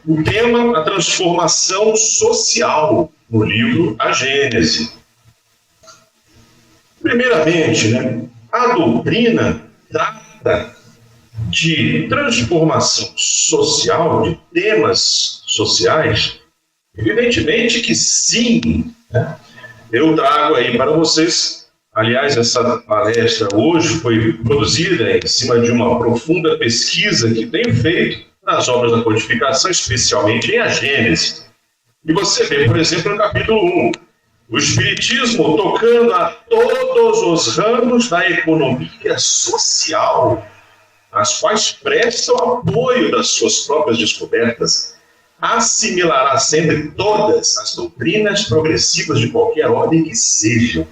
o tema, a transformação social no livro A Gênese. Primeiramente, a doutrina trata de transformação social, de temas sociais. Evidentemente que sim. Eu trago aí para vocês, aliás, essa palestra hoje foi produzida em cima de uma profunda pesquisa que tenho feito nas obras da codificação, especialmente em A Gênese. E você vê, por exemplo, no capítulo 1, o Espiritismo tocando a todos os ramos da economia social, as quais prestam apoio das suas próprias descobertas, assimilará sempre todas as doutrinas progressivas de qualquer ordem que sejam.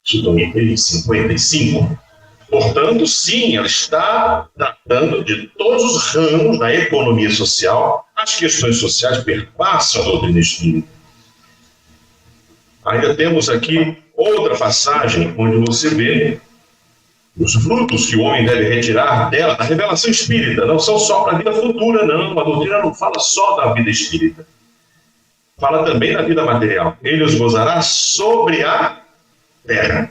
Isso no item 55. Portanto, sim, ela está tratando de todos os ramos da economia social. As questões sociais perpassam a doutrina espírita. Ainda temos aqui outra passagem onde você vê os frutos que o homem deve retirar dela, da revelação espírita. Não são só para a vida futura, não. A doutrina não fala só da vida espírita. Fala também da vida material. Ele os gozará sobre a terra.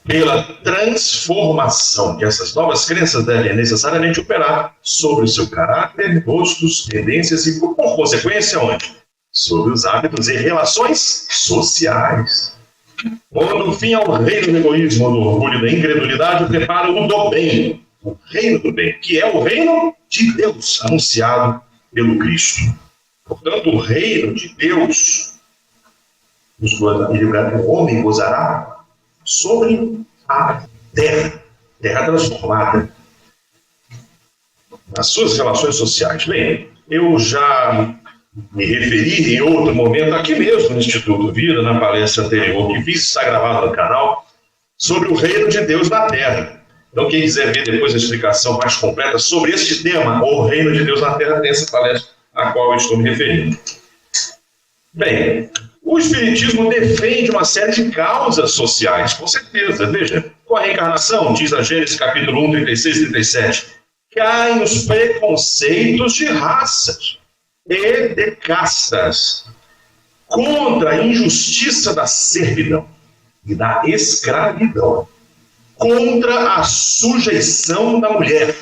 Pela transformação que essas novas crenças devem necessariamente operar sobre o seu caráter, gostos, tendências e, por consequência, onde? Sobre os hábitos e relações sociais. Pondo fim ao reino do egoísmo, do orgulho e da incredulidade, prepara o do bem, o reino do bem, que é o reino de Deus, anunciado pelo Cristo. Portanto, o reino de Deus, o homem gozará sobre a terra transformada, nas suas relações sociais. Bem, eu já me referi em outro momento, aqui mesmo no Instituto Vida, na palestra anterior que fiz, está gravado no canal, sobre o reino de Deus na Terra. Então, quem quiser ver depois a explicação mais completa sobre este tema, o reino de Deus na Terra, tem essa palestra a qual eu estou me referindo. Bem, o Espiritismo defende uma série de causas sociais, com certeza. Veja, com a reencarnação, diz a Gênesis capítulo 1, 36 e 37, caem os preconceitos de raças e de castas, contra a injustiça da servidão e da escravidão, contra a sujeição da mulher.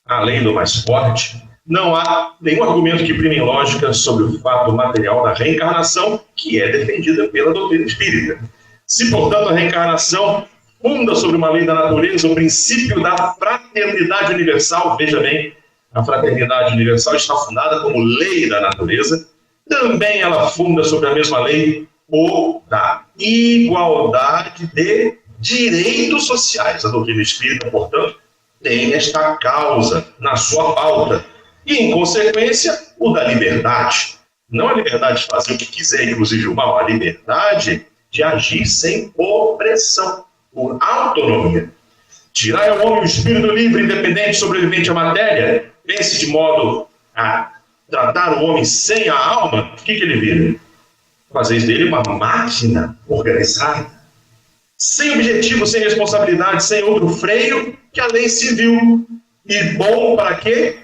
Além do mais forte, não há nenhum argumento que prime em lógica sobre o fato material da reencarnação, que é defendida pela doutrina espírita. Se, portanto, a reencarnação funda sobre uma lei da natureza o princípio da fraternidade universal, veja bem, a fraternidade universal está fundada como lei da natureza, também ela funda sobre a mesma lei o da igualdade de direitos sociais. A doutrina espírita, portanto, tem esta causa na sua pauta. E, em consequência, o da liberdade. Não a liberdade de fazer o que quiser, inclusive o mal, a liberdade de agir sem opressão, por autonomia. Tirar ao homem o espírito livre, independente, sobrevivente à matéria, pense de modo a tratar o homem sem a alma, o que ele vira? Fazer dele uma máquina organizada, sem objetivo, sem responsabilidade, sem outro freio que a lei civil. E bom para quê?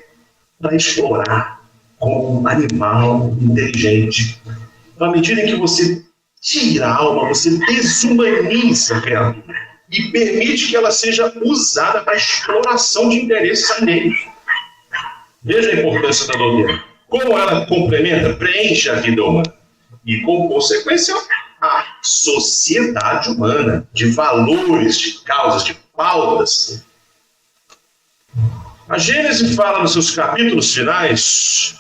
Para explorar como um animal inteligente. À medida em que você tira a alma, você desumaniza a criatura e permite que ela seja usada para exploração de interesses alheios. Veja a importância da doutrina. Como ela complementa, preenche a vida humana. E, com consequência, a sociedade humana, de valores, de causas, de pautas. A Gênese fala nos seus capítulos finais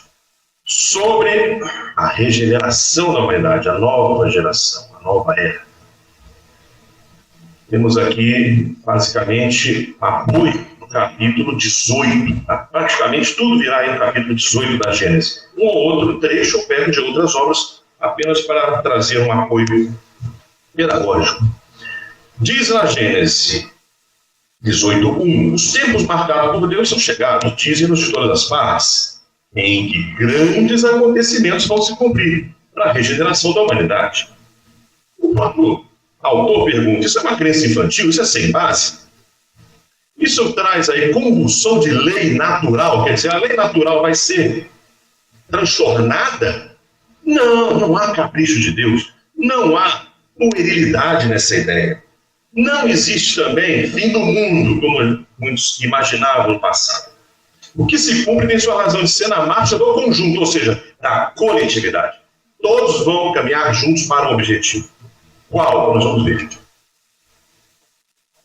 sobre a regeneração da humanidade, a nova geração, a nova era. Temos aqui, basicamente, apoio no capítulo 18. Praticamente tudo virá aí no capítulo 18 da Gênese. Um ou outro trecho eu pego de outras obras, apenas para trazer um apoio pedagógico. Diz na Gênese 18:1, os tempos marcados por Deus são chegados, dizem-nos de todas as partes, em que grandes acontecimentos vão se cumprir para a regeneração da humanidade. O próprio autor pergunta, isso é uma crença infantil? Isso é sem base? Isso traz aí convulsão de lei natural, quer dizer, a lei natural vai ser transtornada? Não, não há capricho de Deus. Não há puerilidade nessa ideia. Não existe também fim do mundo, como muitos imaginavam no passado. O que se cumpre tem sua razão de ser na marcha do conjunto, ou seja, da coletividade. Todos vão caminhar juntos para um objetivo. Qual? Nós vamos ver.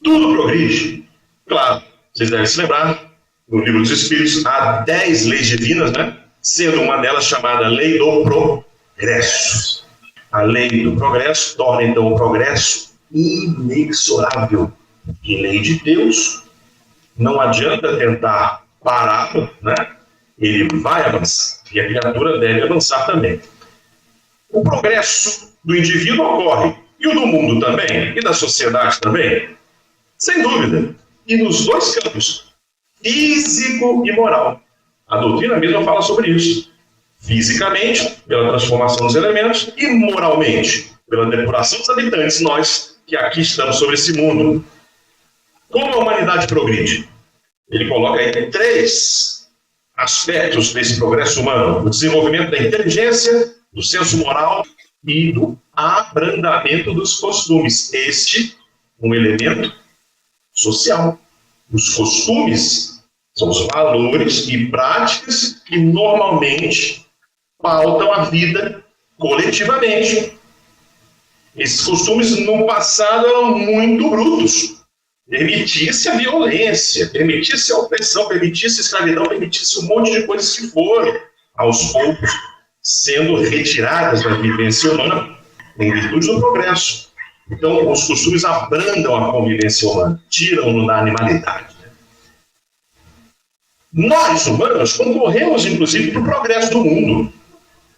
Tudo progride. Claro, vocês devem se lembrar, no Livro dos Espíritos, há 10 leis divinas, né? Sendo uma delas chamada Lei do Progresso. A lei do progresso torna, então, o progresso inexorável. Que lei de Deus, não adianta tentar pará-lo, né? Ele vai avançar, e a criatura deve avançar também. O progresso do indivíduo ocorre, e o do mundo também, e da sociedade também, sem dúvida. E nos dois campos, físico e moral. A doutrina mesma fala sobre isso. Fisicamente, pela transformação dos elementos, e moralmente, pela depuração dos habitantes, nós que aqui estamos sobre esse mundo. Como a humanidade progride? Ele coloca aí 3 aspectos desse progresso humano: o desenvolvimento da inteligência, do senso moral e do abrandamento dos costumes. Este, um elemento social. Os costumes são os valores e práticas que normalmente pautam a vida coletivamente. Esses costumes no passado eram muito brutos. Permitia-se a violência, permitia-se a opressão, permitia-se a escravidão, permitia-se um monte de coisas que foram, aos poucos, sendo retiradas da vivência humana em virtude do progresso. Então, os costumes abrandam a convivência humana, tiram-no da animalidade. Nós, humanos, concorremos, inclusive, para o progresso do mundo.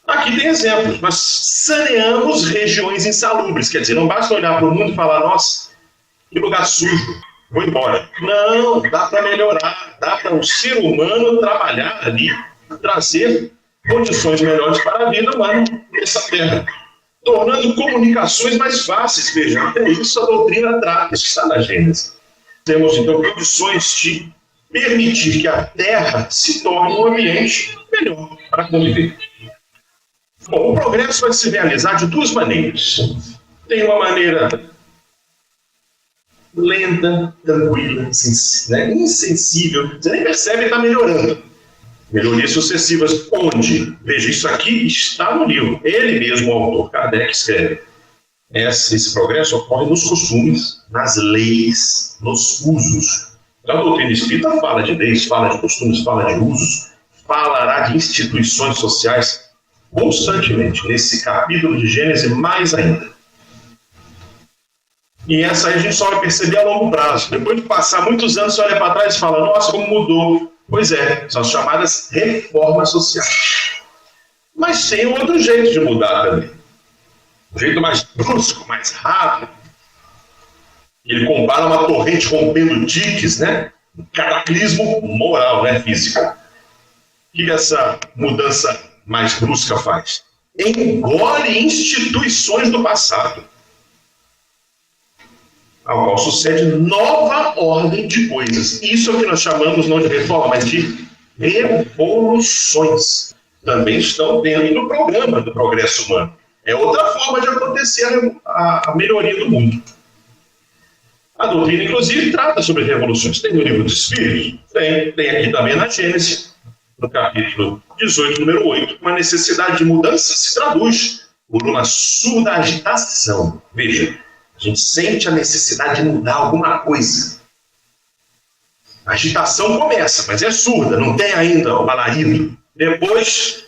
Aqui tem exemplos. Nós saneamos regiões insalubres. Quer dizer, não basta olhar para o mundo e falar: nossa, que lugar sujo, vou embora. Não, dá para melhorar, dá para o ser humano trabalhar ali, trazer condições melhores para a vida humana nessa terra, tornando comunicações mais fáceis. Veja, é isso a doutrina trata, isso está na Gênesis. Temos, então, condições de permitir que a terra se torne um ambiente melhor para conviver. Bom, o progresso vai se realizar de 2 maneiras. Tem uma maneira lenta, tranquila, insensível. Você nem percebe que está melhorando. Melhorias sucessivas, onde? Veja, isso aqui está no livro. Ele mesmo, o autor, Kardec, escreve. Esse progresso ocorre nos costumes, nas leis, nos usos. Então, a doutrina espírita fala de leis, fala de costumes, fala de usos, falará de instituições sociais constantemente. Nesse capítulo de Gênesis, mais ainda. E essa aí a gente só vai perceber a longo prazo. Depois de passar muitos anos, você olha para trás e fala: nossa, como mudou. Pois é, são as chamadas reformas sociais. Mas tem outro jeito de mudar também. Um jeito mais brusco, mais rápido. Ele compara uma torrente rompendo diques, né? Um cataclismo moral, né? Físico. O que essa mudança mais brusca faz? Engole instituições do passado, ao qual sucede nova ordem de coisas. Isso é o que nós chamamos não de reforma, mas de revoluções. Também estão dentro do programa do progresso humano. É outra forma de acontecer a melhoria do mundo. A doutrina, inclusive, trata sobre revoluções. Tem no Livro dos Espíritos, tem aqui também na Gênesis, no capítulo 18, número 8, uma necessidade de mudança se traduz por uma surda agitação. Veja, a gente sente a necessidade de mudar alguma coisa. A agitação começa, mas é surda, não tem ainda o alarido. Depois,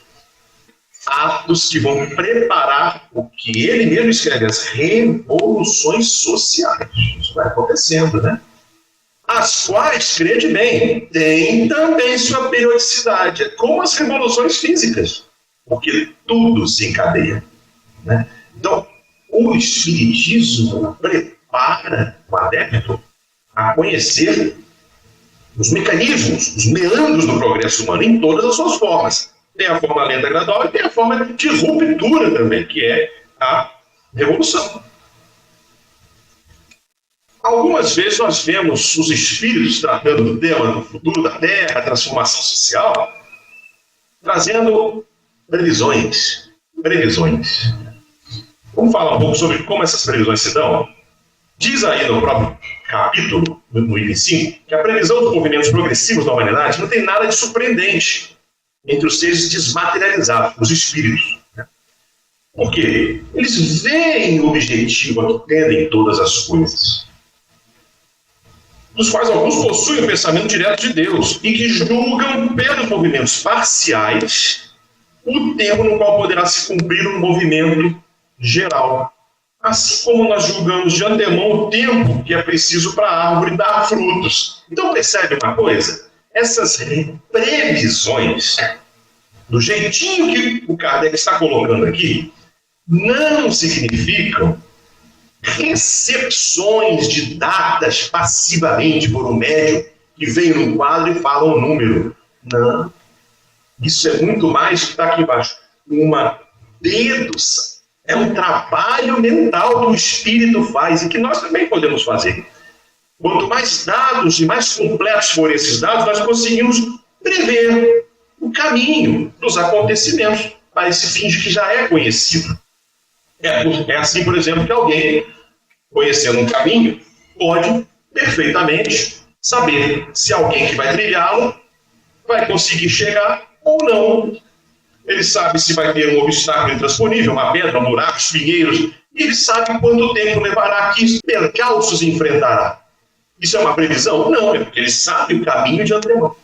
atos que vão preparar o que ele mesmo escreve, as revoluções sociais. Isso vai acontecendo, né? As quais, crede bem, têm também sua periodicidade, como as revoluções físicas, porque tudo se encadeia, né? Então, o Espiritismo prepara o adepto a conhecer os mecanismos, os meandros do progresso humano em todas as suas formas. Tem a forma lenta gradual e tem a forma de ruptura também, que é a revolução. Algumas vezes nós vemos os espíritos tratando do tema do futuro da Terra, a transformação social, trazendo Previsões. Previsões. Vamos falar um pouco sobre como essas previsões se dão? Diz aí no próprio capítulo, no item 5, que a previsão dos movimentos progressivos da humanidade não tem nada de surpreendente entre os seres desmaterializados, os espíritos. Por quê? Eles veem o objetivo a que tendem todas as coisas, dos quais alguns possuem o pensamento direto de Deus e que julgam pelos movimentos parciais o tempo no qual poderá se cumprir um movimento geral. Assim como nós julgamos de antemão o tempo que é preciso para a árvore dar frutos. Então percebe uma coisa? Essas previsões, do jeitinho que o Kardec está colocando aqui, não significam recepções de datas passivamente por um médium que vem num quadro e fala um número. Não. Isso é muito mais que está aqui embaixo. Uma dedução. É um trabalho mental que o espírito faz e que nós também podemos fazer. Quanto mais dados e mais completos forem esses dados, nós conseguimos prever o caminho dos acontecimentos para esse fim de que já é conhecido. É assim, por exemplo, que alguém, conhecendo um caminho, pode perfeitamente saber se alguém que vai trilhá-lo vai conseguir chegar ou não. Ele sabe se vai ter um obstáculo intransponível, uma pedra, um buraco, espinheiros, e ele sabe quanto tempo levará, que percalços enfrentará. Isso é uma previsão? Não, é porque ele sabe o caminho de antemão.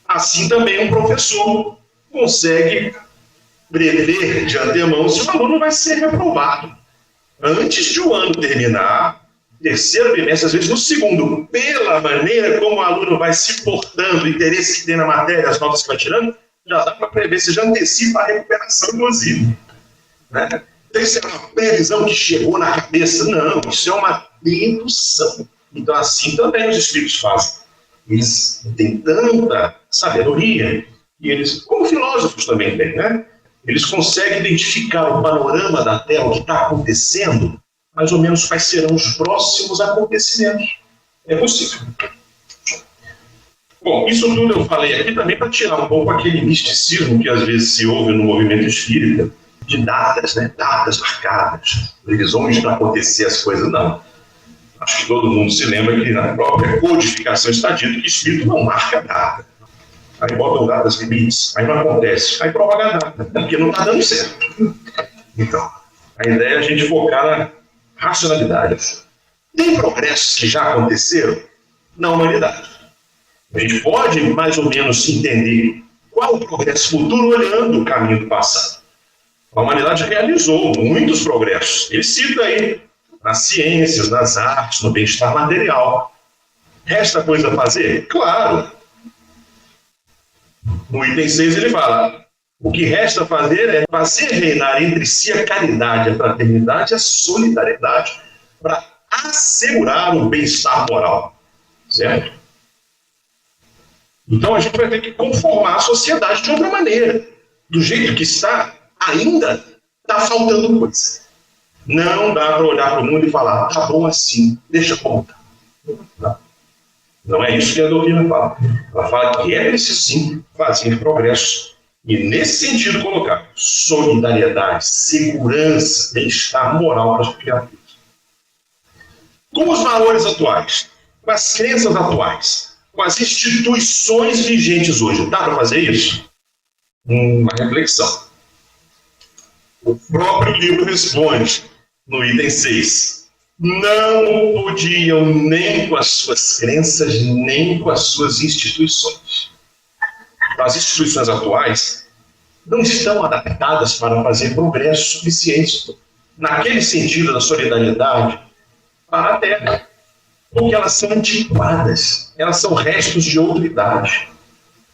Assim também um professor consegue prever de antemão se o aluno vai ser reprovado. Antes de o ano terminar, terceiro bimestre, às vezes no segundo, pela maneira como o aluno vai se portando, o interesse que tem na matéria, as notas que vai tirando, já dá para prever, você já antecipa a recuperação, inclusive. Né? Então, isso é uma previsão que chegou na cabeça? Não, isso é uma dedução. Então, assim também os espíritos fazem. Eles têm tanta sabedoria, e eles, como filósofos também têm, né? Eles conseguem identificar o panorama da Terra, o que está acontecendo, mais ou menos quais serão os próximos acontecimentos. É possível. Bom, isso tudo eu falei aqui também para tirar um pouco aquele misticismo que às vezes se ouve no movimento espírita, de datas, né? Datas marcadas, previsões para acontecer as coisas. Não. Acho que todo mundo se lembra que na própria codificação está dito que espírito não marca data. Aí botam datas limites, aí não acontece, aí prorroga a data, porque não está dando certo. Então, a ideia é a gente focar na racionalidade. Tem progressos que já aconteceram na humanidade. A gente pode mais ou menos entender qual o progresso futuro olhando o caminho do passado. A humanidade realizou muitos progressos. Ele cita aí nas ciências, nas artes, no bem-estar material. Resta coisa a fazer? Claro. No item 6 ele fala: o que resta fazer é fazer reinar entre si a caridade, a fraternidade e a solidariedade para assegurar o bem-estar moral. Certo? Então a gente vai ter que conformar a sociedade de outra maneira. Do jeito que está, ainda está faltando coisa. Não dá para olhar para o mundo e falar, tá bom assim, deixa como está. Não é isso que a doutrina fala. Ela fala que é preciso sim fazer progresso. E nesse sentido colocar solidariedade, segurança, bem-estar moral para as criaturas. Com os valores atuais, com as crenças atuais, com as instituições vigentes hoje, dá para fazer isso? Uma reflexão. O próprio livro responde, no item 6, não podiam nem com as suas crenças, nem com as suas instituições. As instituições atuais não estão adaptadas para fazer progresso suficiente naquele sentido da solidariedade para a Terra. Porque elas são antiquadas, elas são restos de outra idade.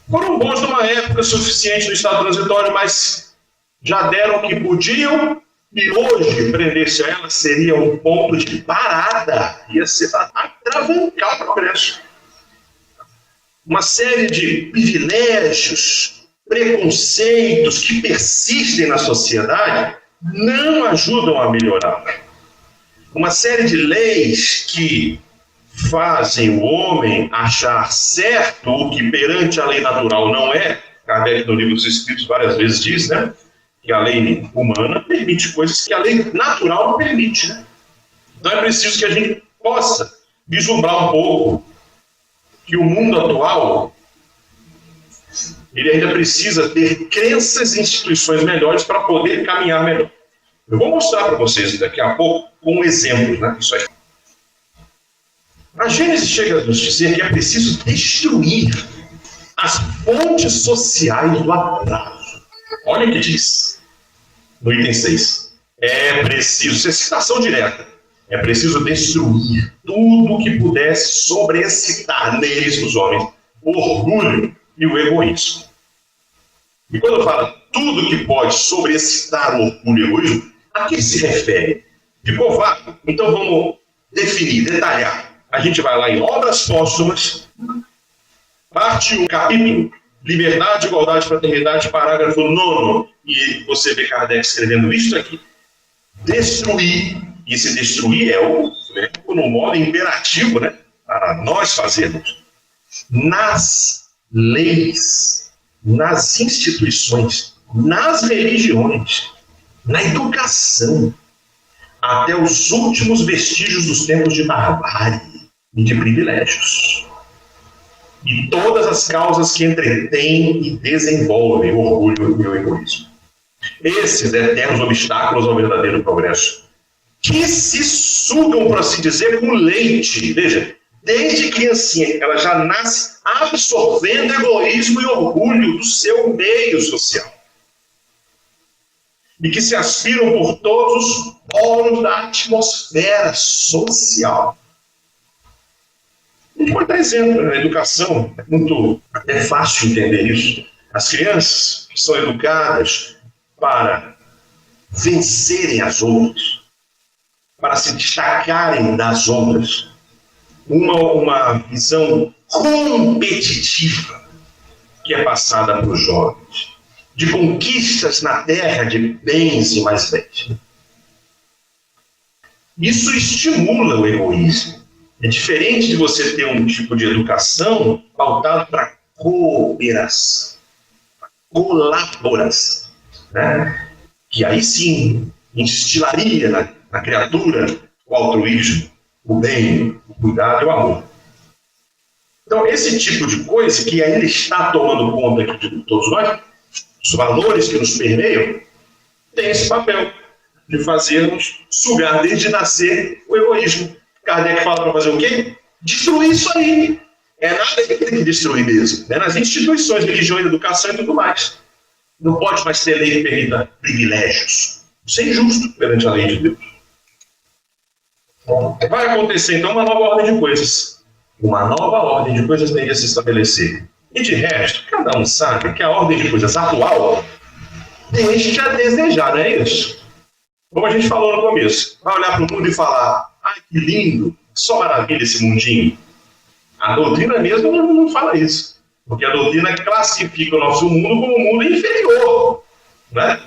Foram bons numa época suficiente no estado transitório, mas já deram o que podiam, e hoje prender-se a elas seria um ponto de parada, ia ser atravancar o progresso. Uma série de privilégios, preconceitos que persistem na sociedade não ajudam a melhorar. Uma série de leis que fazem o homem achar certo o que perante a lei natural não é, Kardec, no Livro dos Espíritos, várias vezes diz, né, que a lei humana permite coisas que a lei natural não permite, né? Então é preciso que a gente possa vislumbrar um pouco que o mundo atual ele ainda precisa ter crenças e instituições melhores para poder caminhar melhor. Eu vou mostrar para vocês daqui a pouco com exemplos, né? Isso aí. A Gênesis chega a nos dizer que é preciso destruir as fontes sociais do atraso. Olha o que diz no item 6. É preciso, isso é citação direta, é preciso destruir tudo que pudesse sobreexcitar neles, nos homens, o orgulho e o egoísmo. E quando fala tudo que pode sobreexcitar o orgulho e o egoísmo, a que se refere? Ficou vago? Então vamos definir, detalhar. A gente vai lá em Obras Póstumas, parte 1, capítulo, Liberdade, Igualdade, Fraternidade, parágrafo 9. E você vê Kardec escrevendo isso aqui. Destruir, e esse destruir é o no modo imperativo, né? Para nós fazermos. Nas leis, nas instituições, nas religiões, na educação, até os últimos vestígios dos tempos de barbárie e de privilégios. E todas as causas que entretêm e desenvolvem o orgulho e o egoísmo. Esses eternos obstáculos ao verdadeiro progresso, que se sugam, por assim dizer, com leite. Veja, desde criancinha, ela já nasce absorvendo egoísmo e orgulho do seu meio social. E que se aspiram por todos os poros da atmosfera social. Vou dar exemplo, na educação, é fácil entender isso. As crianças que são educadas para vencerem as outras, para se destacarem das outras, uma visão competitiva que é passada para os jovens, de conquistas na terra, de bens e mais bens. Isso estimula o egoísmo. É diferente de você ter um tipo de educação pautado para cooperação, colaboração, né? Que aí sim instilaria na criatura o altruísmo, o bem, o cuidado e o amor. Então, esse tipo de coisa que ainda está tomando conta aqui de todos nós, os valores que nos permeiam, tem esse papel de fazermos sugar desde nascer o egoísmo. Kardec fala para fazer o quê? Destruir isso aí. É nada que tem que destruir mesmo. É nas instituições, religiões, educação e tudo mais. Não pode mais ter lei que permita privilégios. Isso é injusto perante a lei de Deus. Vai acontecer, então, uma nova ordem de coisas. Uma nova ordem de coisas teria se estabelecer. E de resto, cada um sabe que a ordem de coisas atual deixa a desejar, não é isso? Como a gente falou no começo, vai olhar para o mundo e falar: ai, que lindo, só maravilha esse mundinho. A doutrina mesmo não fala isso. Porque a doutrina classifica o nosso mundo como um mundo inferior. Né?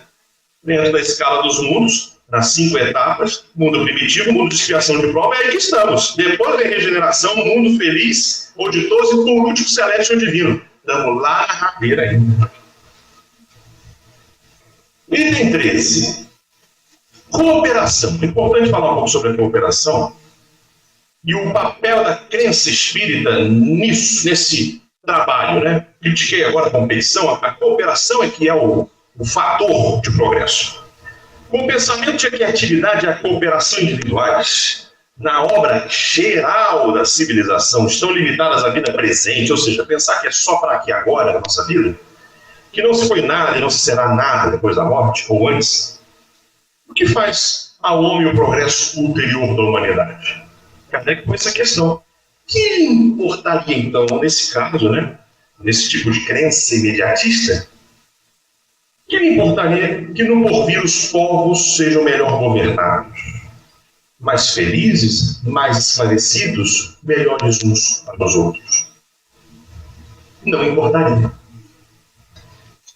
Dentro da escala dos mundos, nas 5 etapas, mundo primitivo, mundo de expiação de prova, é aí que estamos. Depois da regeneração, mundo feliz, ou ditoso, e por último, celeste ou divino. Estamos lá na rabeira ainda. Item 13. Cooperação. É importante falar um pouco sobre a cooperação e o papel da crença espírita nisso, nesse trabalho, né? Critiquei agora a competição, a cooperação é que é o fator de progresso. Com o pensamento de que a atividade e a cooperação individuais na obra geral da civilização estão limitadas à vida presente, ou seja, pensar que é só para aqui agora na nossa vida, que não se foi nada e não se será nada depois da morte ou antes, o que faz ao homem o progresso ulterior da humanidade? Kardec com essa questão. O que lhe importaria, então, nesse caso, né, nesse tipo de crença imediatista, o que lhe importaria que no porvir os povos sejam melhor governados, mais felizes, mais esclarecidos, melhores uns para os outros? Não importaria.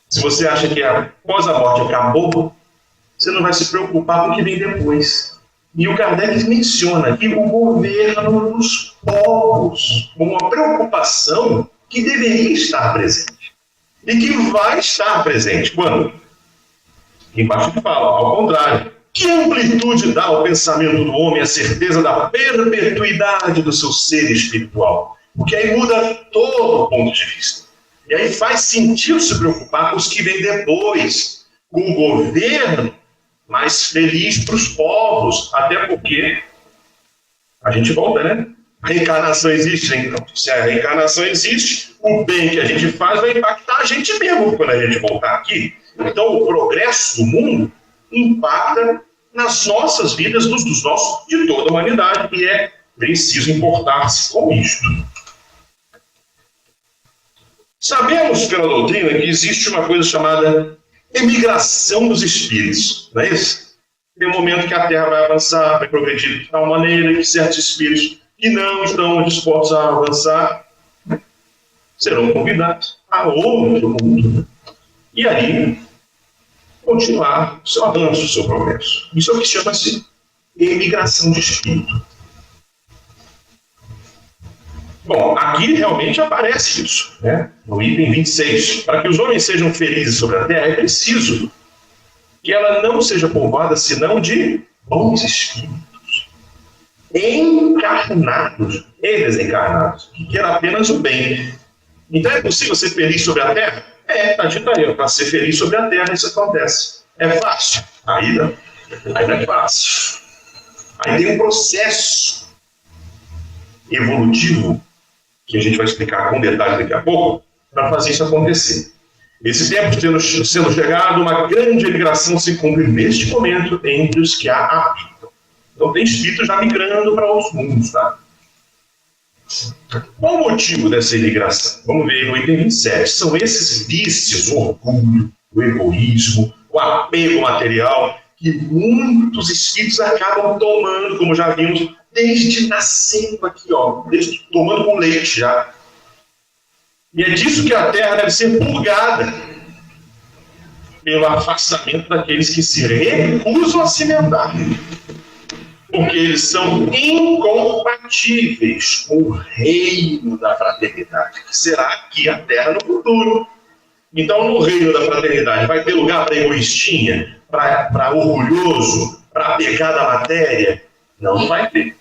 Se você acha que após a morte acabou, você não vai se preocupar com o que vem depois. E o Kardec menciona aqui o governo dos povos como uma preocupação que deveria estar presente. e que vai estar presente. Quando? Embaixo fala, ao contrário. Que amplitude dá ao pensamento do homem a certeza da perpetuidade do seu ser espiritual? Porque aí muda todo o ponto de vista. E aí faz sentido se preocupar com os que vêm depois, com o governo mais feliz para os povos, até porque a gente volta, né? A reencarnação existe, né? Então, se a reencarnação existe, o bem que a gente faz vai impactar a gente mesmo quando a gente voltar aqui. Então, o progresso do mundo impacta nas nossas vidas, dos nossos, de toda a humanidade, e é preciso importar-se com isto. Sabemos pela doutrina que existe uma coisa chamada emigração dos espíritos, não é isso? Tem um momento que a Terra vai avançar, vai progredir de tal maneira que certos espíritos que não estão dispostos a avançar serão convidados a outro mundo. E aí, continuar o seu avanço, o seu progresso. Isso é o que chama-se emigração de espírito. Bom, aqui realmente aparece isso, né? No item 26. Para que os homens sejam felizes sobre a terra, é preciso que ela não seja povoada senão de bons espíritos, encarnados e desencarnados, que queiram apenas o bem. Então é possível ser feliz sobre a terra? Está dito aí, para ser feliz sobre a terra isso acontece. É fácil? Aí não é fácil. Aí tem um processo evolutivo, que a gente vai explicar com detalhes daqui a pouco, para fazer isso acontecer. Esse tempo sendo chegado, uma grande migração se cumpre neste momento entre os que a habitam. Então tem espíritos já migrando para outros mundos, tá? Qual o motivo dessa imigração? Vamos ver no item 27. São esses vícios, o orgulho, o egoísmo, o apego material, que muitos espíritos acabam tomando, como já vimos, desde nascendo aqui, ó, desde tomando com leite já. E é disso que a Terra deve ser purgada, pelo afastamento daqueles que se recusam a se lembrar. Porque eles são incompatíveis com o reino da fraternidade, que será aqui a Terra no futuro. Então, no reino da fraternidade, vai ter lugar para egoístinha, para orgulhoso, para apegado à matéria? Não vai ter.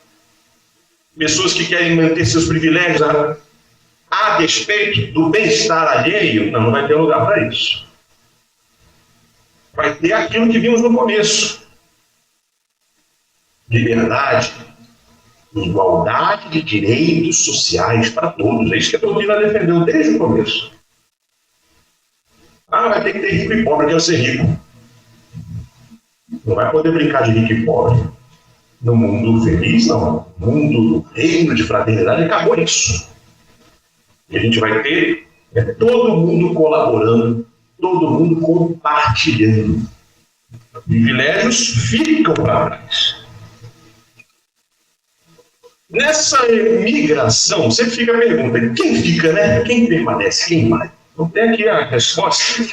Pessoas que querem manter seus privilégios a despeito do bem-estar alheio? Não vai ter lugar para isso. Vai ter aquilo que vimos no começo. Liberdade, igualdade de direitos sociais para todos. É isso que a doutrina defendeu desde o começo. Vai ter que ter rico e pobre, eu quero ser rico. Não vai poder brincar de rico e pobre. No mundo feliz, não. No mundo do reino de fraternidade, acabou isso. E a gente vai ter todo mundo colaborando, todo mundo compartilhando. Privilégios ficam para trás. Nessa migração, sempre fica a pergunta: quem fica, né? Quem permanece? Quem vai? Então tem aqui a resposta.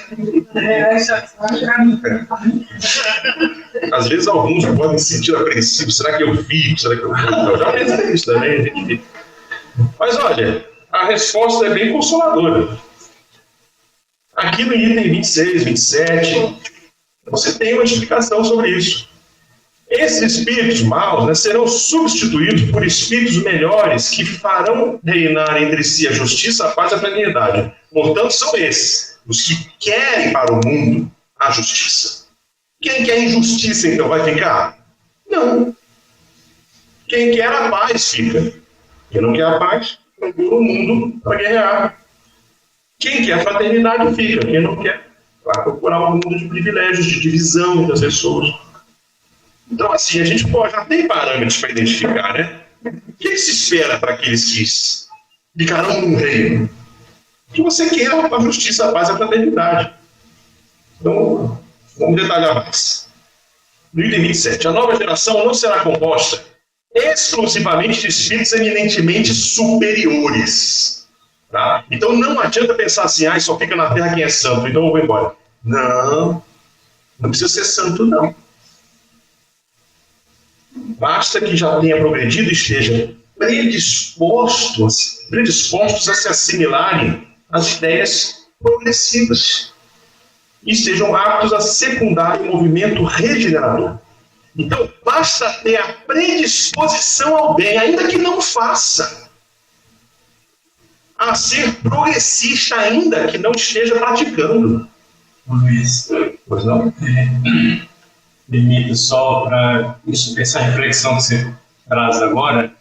Às vezes alguns podem se sentir apreensivos. Será que eu fico? Será que eu fico? Eu já pensei isso também, a gente fica. Mas olha, a resposta é bem consoladora. Aqui no item 26, 27, você tem uma explicação sobre isso. Esses espíritos maus, né, serão substituídos por espíritos melhores que farão reinar entre si a justiça, a paz e a fraternidade. Portanto, são esses, os que querem para o mundo a justiça. Quem quer injustiça, então, vai ficar? Não. Quem quer a paz, fica. Quem não quer a paz, procura o mundo para guerrear. Quem quer a fraternidade, fica. Quem não quer, vai procurar um mundo de privilégios, de divisão das pessoas. Então, assim, a gente já tem parâmetros para identificar, né? O que se espera para aqueles que ficarão no reino? Que você queira a justiça, a paz e a fraternidade. Então, vamos detalhar mais. No item 27, a nova geração não será composta exclusivamente de espíritos eminentemente superiores. Tá? Então, não adianta pensar assim, só fica na Terra quem é santo, então eu vou embora. Não precisa ser santo, não. Basta que já tenha progredido e esteja predispostos a se assimilarem às ideias progressivas e estejam aptos a secundar o movimento regenerador. Então, basta ter a predisposição ao bem, ainda que não faça, a ser progressista, ainda que não esteja praticando. Luiz, Pois não? Benito, só para essa reflexão que você traz agora,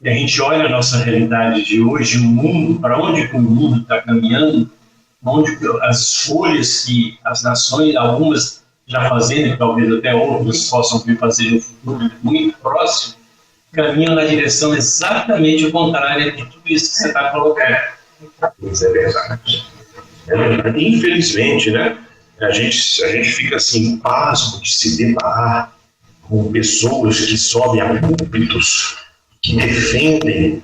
e a gente olha a nossa realidade de hoje, o mundo, para onde o mundo está caminhando, onde as escolhas que as nações, algumas já fazendo, e talvez até outras possam vir fazer no futuro muito próximo, caminham na direção exatamente contrária de tudo isso que você está colocando. Isso é verdade. É verdade. Infelizmente, né? A gente fica assim, pasmo de se deparar com pessoas que sobem a púlpitos, que defendem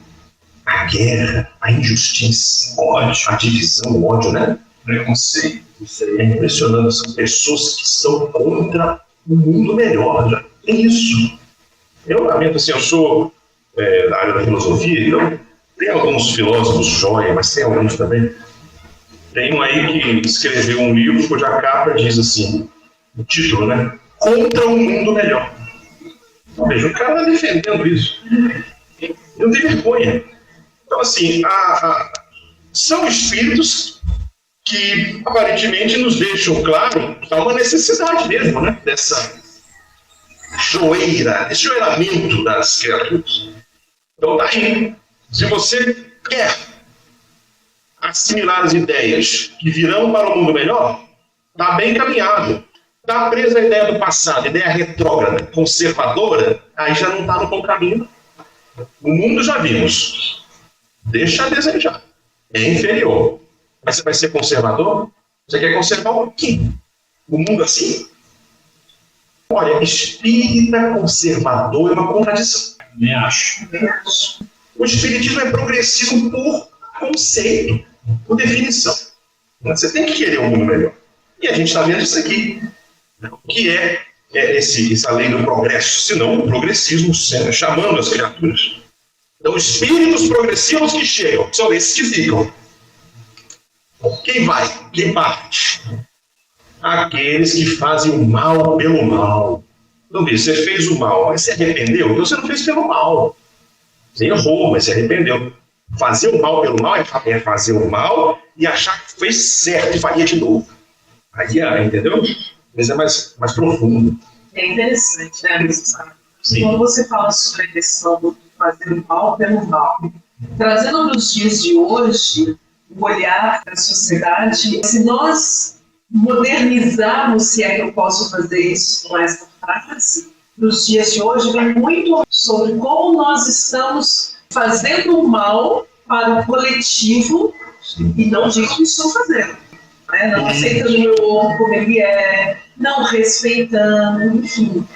a guerra, a injustiça, o ódio, a divisão, o ódio, né? Preconceito. Isso é impressionante. São pessoas que são contra um mundo melhor. É isso. Eu lamento, assim, eu sou da área da filosofia, então tem alguns filósofos joia, mas tem alguns também. Tem um aí que escreveu um livro cuja capa diz assim, o título, né? Contra um mundo melhor. Veja, o cara está defendendo isso. Não tem vergonha. Então, assim, são espíritos que aparentemente nos deixam claro que há uma necessidade mesmo, né? Dessa joeira, esse joeiramento das criaturas. Então, daí, se você quer assimilar as ideias que virão para o mundo melhor, está bem encaminhado. Está presa a ideia do passado, ideia retrógrada, conservadora, aí já não está no bom caminho. O mundo já vimos. Deixa a desejar. É inferior. Mas você vai ser conservador? Você quer conservar o quê? O mundo assim? Olha, espírita conservador é uma contradição. Me acho. O espiritismo é progressivo por conceito, por definição. Você tem que querer um mundo melhor. E a gente está vendo isso aqui. O que é essa lei do progresso, senão o progressismo chamando as criaturas. Então, espíritos progressivos que chegam, são esses que ficam. Quem vai? Quem parte? Aqueles que fazem o mal pelo mal. Então, você fez o mal, mas se arrependeu? Então você não fez pelo mal. Você errou, mas se arrependeu. Fazer o mal pelo mal é fazer o mal e achar que fez certo e faria de novo. Aí, entendeu? Mas é mais profundo. É interessante, né, Luiz? Sim. Quando você fala sobre a questão do fazer o mal pelo mal, trazendo para os dias de hoje, o olhar da sociedade, se nós modernizarmos, se é que eu posso fazer isso com essa frase, nos dias de hoje, vem muito sobre como nós estamos fazendo o mal para o coletivo. Sim. E não digo que estou fazendo. Né? Não aceitando o meu outro como ele é, não respeitando, enfim.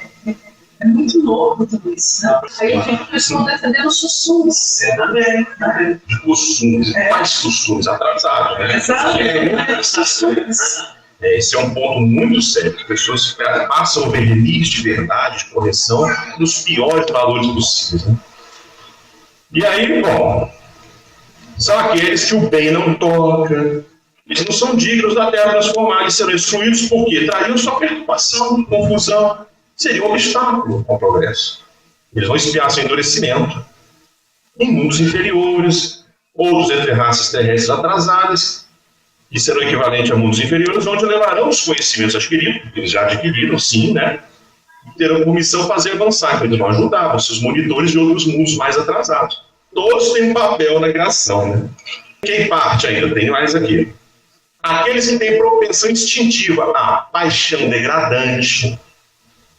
É muito louco tudo isso. Né? Aí eu fico pessoal defendendo os sussurros. Também. De costumes, mais costumes atrasados. Né? Exato. Esse é um ponto muito sério. As pessoas passam a ver relíquias de verdade, de correção, nos piores valores possíveis. Né? E aí, bom, são aqueles que o bem não toca. Eles não são dignos da terra transformada, eles serão excluídos porque trariam só perturbação, confusão, seria um obstáculo ao progresso. Eles vão expiar seu endurecimento em mundos inferiores, outros entre raças terrestres atrasadas, que serão equivalentes a mundos inferiores, onde levarão os conhecimentos adquiridos, eles já adquiriram, sim, né? E terão por missão fazer avançar, então eles vão ajudar, vão ser os monitores de outros mundos mais atrasados. Todos têm um papel na criação, né? Quem parte ainda tem mais aqui. Aqueles que têm propensão instintiva à paixão degradante,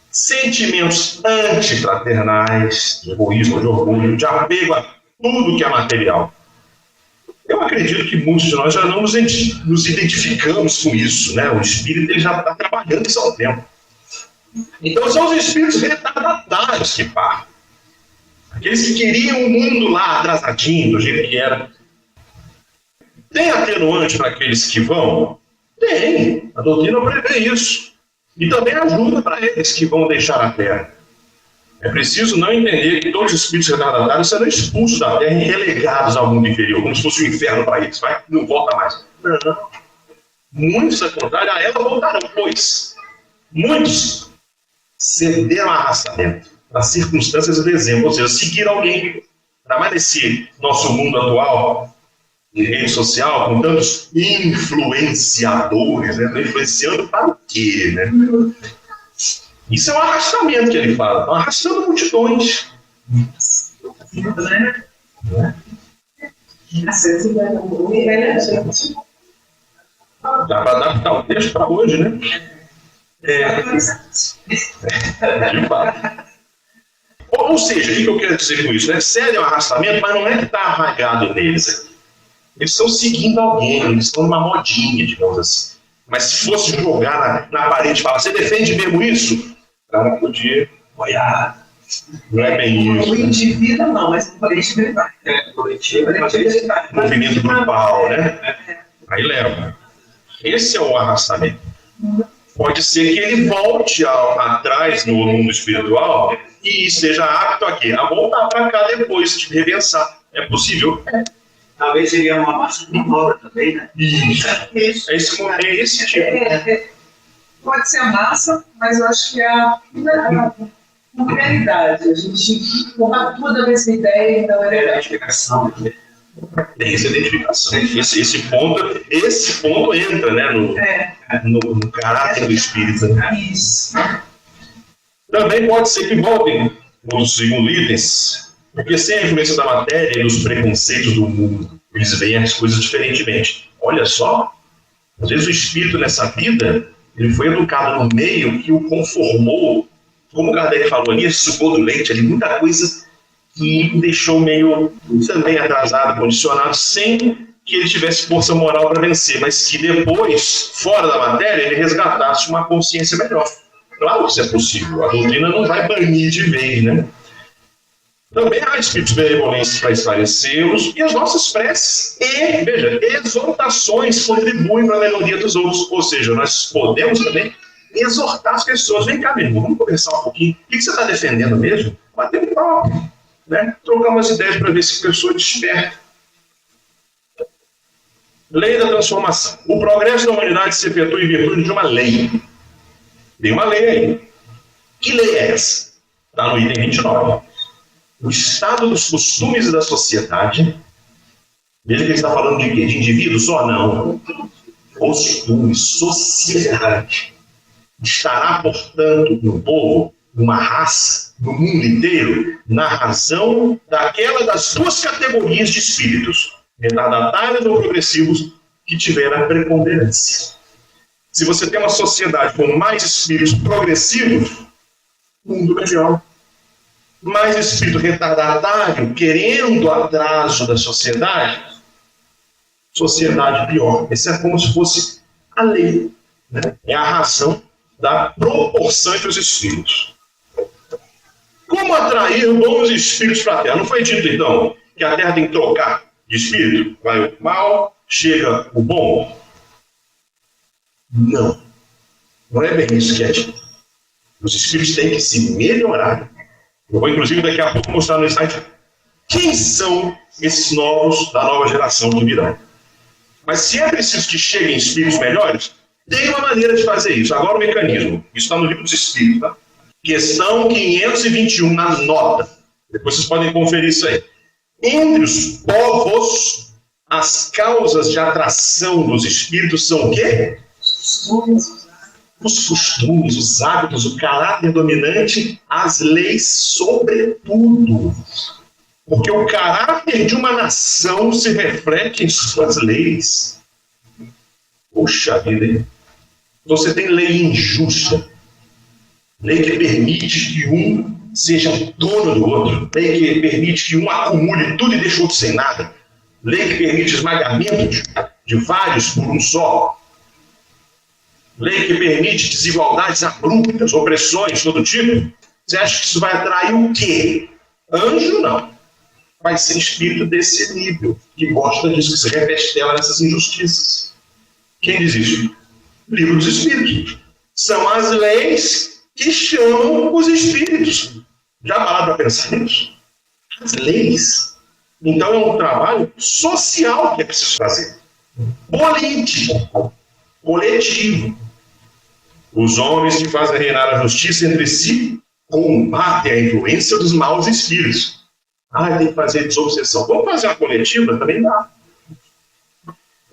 sentimentos antifraternais, de egoísmo, de orgulho, de apego a tudo que é material. Eu acredito que muitos de nós já não nos identificamos com isso, né? O espírito ele já está trabalhando isso há um tempo. Então são os espíritos retardatários que partem. Aqueles que queriam o mundo lá atrasadinho, do jeito que era. Tem atenuante para aqueles que vão? Tem. A doutrina prevê isso. E também ajuda para eles que vão deixar a Terra. É preciso não entender que todos os espíritos retardatários serão expulsos da Terra e relegados ao mundo inferior, como se fosse um inferno para eles. Vai, não volta mais. Não. Muitos, ao contrário, a ela voltarão, pois muitos cederam a arrastamento, as circunstâncias do exemplo, ou seja, seguir alguém. Ainda mais nesse nosso mundo atual, de rede social, com tantos influenciadores, né? Estão influenciando para o quê, né? Isso é um arrastamento que ele fala, arrastando multidões. Né? Dá para adaptar o texto para hoje, né? De fato. Ou seja, o que eu quero dizer com isso? Né? Sério, é um arrastamento, mas não é que está arraigado neles aqui. Eles estão seguindo alguém, eles estão numa modinha, digamos assim. Mas se fosse jogar na parede e falar, você defende mesmo isso? O cara podia olhar. Não é bem isso. O indivíduo não, mas o coletivo ele vai. Coletivo, Movimento grupal, né? Aí leva. Esse é o arrastamento. Pode ser que ele volte atrás no mundo espiritual e esteja apto aqui a voltar para cá depois de repensar. É possível? Talvez seria uma massa de obra também, né? Isso. É esse tipo. Pode ser a massa, mas eu acho que é a realidade. A gente compactua da mesma ideia, então é a identificação. Tem essa identificação. Esse ponto entra, né, no caráter do espírito. Né? Isso. Também pode ser que voltem os segundo itens, porque sem a influência da matéria e dos preconceitos do mundo, eles veem as coisas diferentemente. Olha só, às vezes o espírito nessa vida, ele foi educado no meio que o conformou, como o Kardec falou ali, sugou do leite ali, muita coisa que o deixou meio também atrasado, condicionado, sem que ele tivesse força moral para vencer, mas que depois, fora da matéria, ele resgatasse uma consciência melhor. Claro que isso é possível, a doutrina não vai banir de vez, né? Também há espíritos benevolentes para esclarecê-los e as nossas preces e, veja, exortações contribuem para a melhoria dos outros. Ou seja, nós podemos também exortar as pessoas. Vem cá, meu irmão, vamos conversar um pouquinho. O que você está defendendo mesmo? Bater um papo, né? Trocar umas ideias para ver se a pessoa desperta. Lei da transformação. O progresso da humanidade se efetua em virtude de uma lei. Tem uma lei aí. Que lei é essa? Está no item 29. O estado dos costumes da sociedade. Veja que ele está falando de quê? De indivíduo só? Não. Costumes, sociedade. Estará, portanto, no povo, numa raça, no mundo inteiro, na razão daquela das duas categorias de espíritos, retardatários ou progressivos, que tiveram preponderância. Se você tem uma sociedade com mais espíritos progressivos, mundo melhor. Mais espírito retardatário, querendo atraso da sociedade, sociedade pior. Isso é como se fosse a lei, né? É a razão da proporção entre os espíritos. Como atrair bons espíritos para a Terra? Não foi dito, então, que a Terra tem que trocar de espírito? Vai o mal, chega o bom? Não. Não é bem isso que é dito. Os espíritos têm que se melhorar. Eu vou, inclusive, daqui a pouco mostrar no slide quem são esses novos, da nova geração que virão. Mas se é preciso que cheguem espíritos melhores, tem uma maneira de fazer isso. Agora o mecanismo. Isso está no livro dos Espíritos. Tá? Questão 521, na nota. Depois vocês podem conferir isso aí. Entre os povos, as causas de atração dos espíritos são o quê? Os costumes, os hábitos, o caráter dominante, as leis, sobretudo. Porque o caráter de uma nação se reflete em suas leis. Poxa vida, hein? Você tem lei injusta, lei que permite que um seja dono do outro, lei que permite que um acumule tudo e deixe o outro sem nada, lei que permite esmagamento de vários por um só, lei que permite desigualdades abruptas, opressões, todo tipo. Você acha que isso vai atrair o quê? Anjo, não. Vai ser espírito desse nível, que gosta disso, que se revestela nessas injustiças. Quem diz isso? Livro dos Espíritos. São as leis que chamam os espíritos. Já pararam para pensar nisso? As leis. Então é um trabalho social que é preciso fazer. Político. coletivo. Os homens que fazem reinar a justiça entre si combatem a influência dos maus espíritos. Tem que fazer desobsessão. Vamos fazer uma coletiva? Também dá.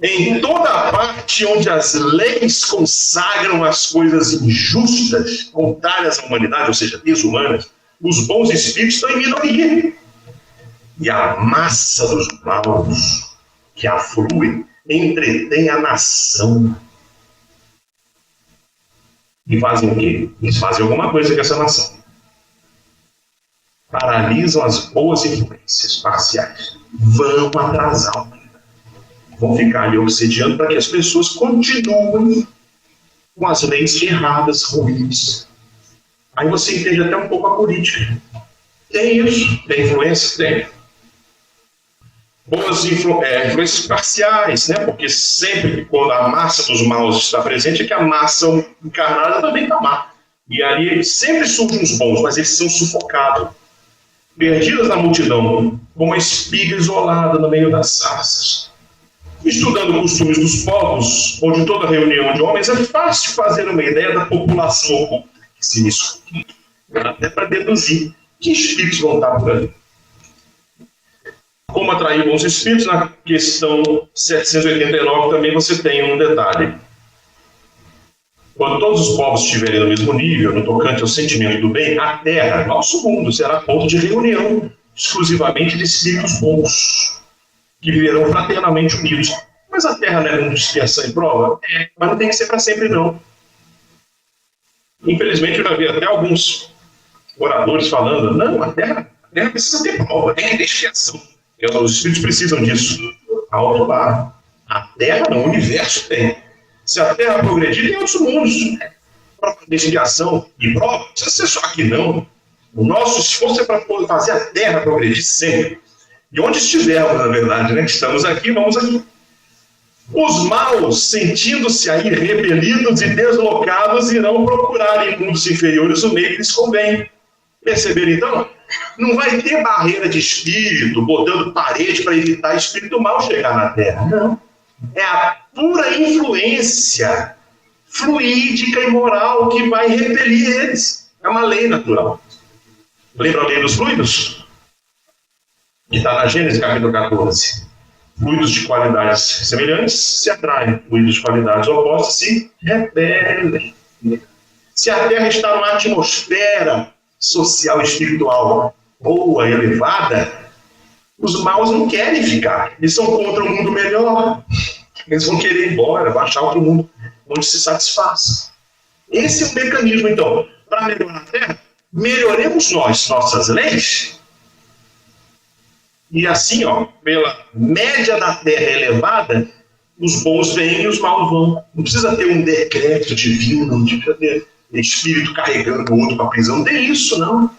Em toda a parte onde as leis consagram as coisas injustas, contrárias à humanidade, ou seja, desumanas, os bons espíritos estão em minoria. E a massa dos maus que aflui entretém a nação. E fazem o quê? Eles fazem alguma coisa com essa nação. Paralisam as boas influências parciais. Vão atrasar o mundo. Vão ficar ali obsediando para que as pessoas continuem com as leis erradas, ruins. Aí você entende até um pouco a política. Tem isso, tem influência? Tem. Boas influências parciais, né? Porque sempre que quando a massa dos maus está presente, é que a massa encarnada também está má. E ali sempre surgem os bons, mas eles são sufocados. Perdidas na multidão, como uma espiga isolada no meio das sarças. Estudando costumes dos povos, onde toda reunião de homens é fácil fazer uma ideia da população oculta que se mistura, até para deduzir que espíritos vão estar por ali. Como atrair bons espíritos, na questão 789 também você tem um detalhe. Quando todos os povos estiverem no mesmo nível, no tocante ao sentimento do bem, a Terra, nosso mundo, será ponto de reunião exclusivamente de espíritos bons, que viverão fraternamente unidos. Mas a Terra não é mundo de expiação e prova? Mas não tem que ser para sempre, não. Infelizmente, eu já vi até alguns oradores falando, não, a Terra precisa ter prova, tem que ter expiação. Os espíritos precisam disso. Alto lá. A Terra não, o universo tem. Se a Terra progredir, tem outros mundos. Prova de expiação e prova, não precisa ser só aqui, não. O nosso esforço é para fazer a Terra progredir sempre. De onde estivermos, na verdade, né? Estamos aqui, vamos aqui. Os maus, sentindo-se aí repelidos e deslocados, irão procurar em mundos inferiores o meio que lhes convém. Perceberam, então? Não vai ter barreira de espírito, botando parede para evitar espírito mau chegar na Terra. Não. É a pura influência fluídica e moral que vai repelir eles. É uma lei natural. Lembra a lei dos fluidos? Que está na Gênesis, capítulo 14. Fluidos de qualidades semelhantes se atraem, fluidos de qualidades opostas se repelem. Se a Terra está numa atmosfera social e espiritual boa, elevada, os maus não querem ficar. Eles são contra um mundo melhor. Eles vão querer ir embora, vão achar outro mundo onde se satisfaz. Esse é o mecanismo, então. Para melhorar a Terra, melhoremos nós, nossas leis. E assim, pela média da Terra elevada, os bons vêm e os maus vão. Não precisa ter um decreto divino, não precisa ter espírito carregando o outro para a prisão. Não tem isso, não.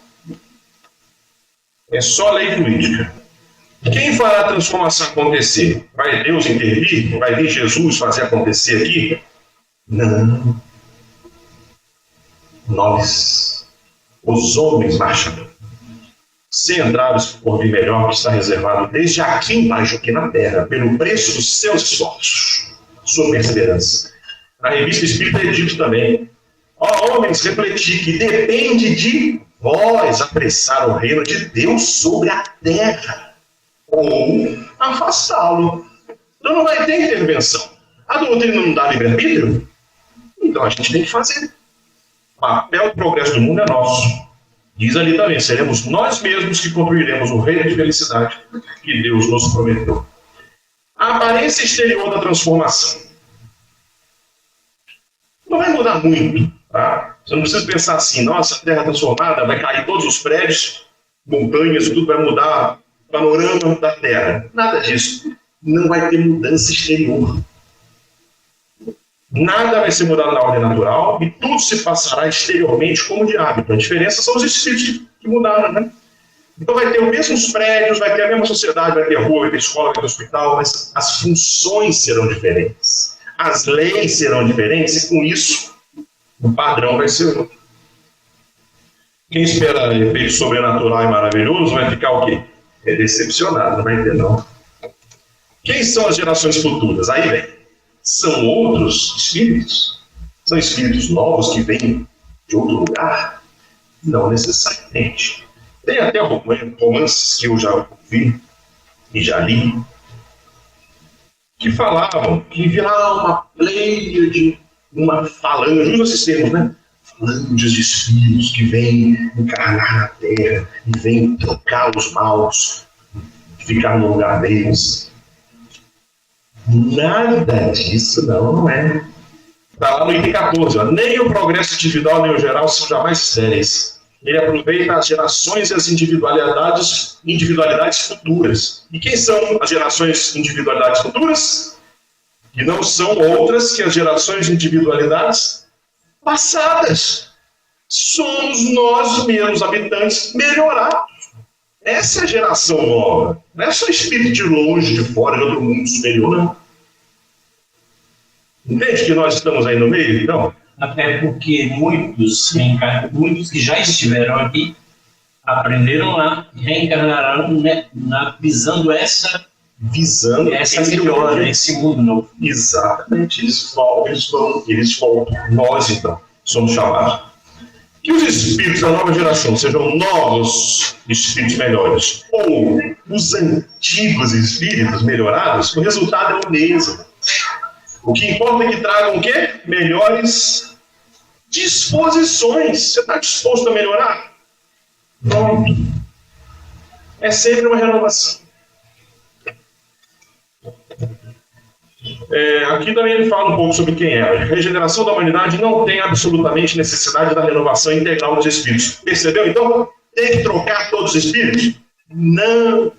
É só lei fluídica. Quem fará a transformação acontecer? Vai Deus intervir? Vai vir Jesus fazer acontecer aqui? Não. Nós, os homens marchadores, centrados por vir melhor que está reservado desde aqui embaixo, aqui na Terra, pelo preço dos seus esforços, sua perseverança. Na revista Espírita é dito também: ó homens, refleti que depende de vós apressar o reino de Deus sobre a terra, ou afastá-lo. Então não vai ter intervenção. A doutrina não dá livre-arbítrio? Então a gente tem que fazer. O papel do progresso do mundo é nosso. Diz ali também, seremos nós mesmos que construiremos o reino de felicidade que Deus nos prometeu. A aparência exterior da transformação não vai mudar muito, tá? Você não precisa pensar assim, nossa, a Terra transformada, vai cair todos os prédios, montanhas, tudo vai mudar o panorama da Terra. Nada disso. Não vai ter mudança exterior. Nada vai ser mudado na ordem natural e tudo se passará exteriormente como de hábito. A diferença são os espíritos que mudaram, né? Então vai ter os mesmos prédios, vai ter a mesma sociedade, vai ter rua, vai ter escola, vai ter hospital, mas as funções serão diferentes. As leis serão diferentes e com isso o padrão vai ser outro. Quem espera efeito sobrenatural e maravilhoso vai ficar o quê? É decepcionado, não vai ter não. Quem são as gerações futuras? Aí vem. são outros espíritos? São espíritos novos que vêm de outro lugar? Não necessariamente. Tem até romances que eu já ouvi e já li, que falavam que virá uma pleiade, uma falange, usa esses termos, né? Falanges de espíritos que vêm encarnar na Terra e vêm trocar os maus, ficar no lugar deles. Nada disso não é. Está lá no item 14, ó. Nem o progresso individual nem o geral são jamais estéreis. Ele aproveita as gerações e as individualidades futuras. E quem são as gerações e individualidades futuras? Que não são outras que as gerações e individualidades passadas. Somos nós mesmos, habitantes, melhorados. Essa é a geração nova. Não é só espírito de longe, de fora, de outro mundo superior, não. Entende que nós estamos aí no meio, então? Até porque muitos que já estiveram aqui aprenderam lá e reencarnarão, né, visando essa melhora, esse mundo novo. Exatamente. Eles voltam. Nós, então, somos chamados. Que os espíritos da nova geração sejam novos espíritos melhores ou os antigos espíritos melhorados, o resultado é o mesmo. O que importa é que tragam o quê? Melhores disposições. Você está disposto a melhorar? Pronto. É sempre uma renovação. Aqui também ele fala um pouco sobre quem é. A regeneração da humanidade não tem absolutamente necessidade da renovação integral dos espíritos. Percebeu? Então, tem que trocar todos os espíritos? Não.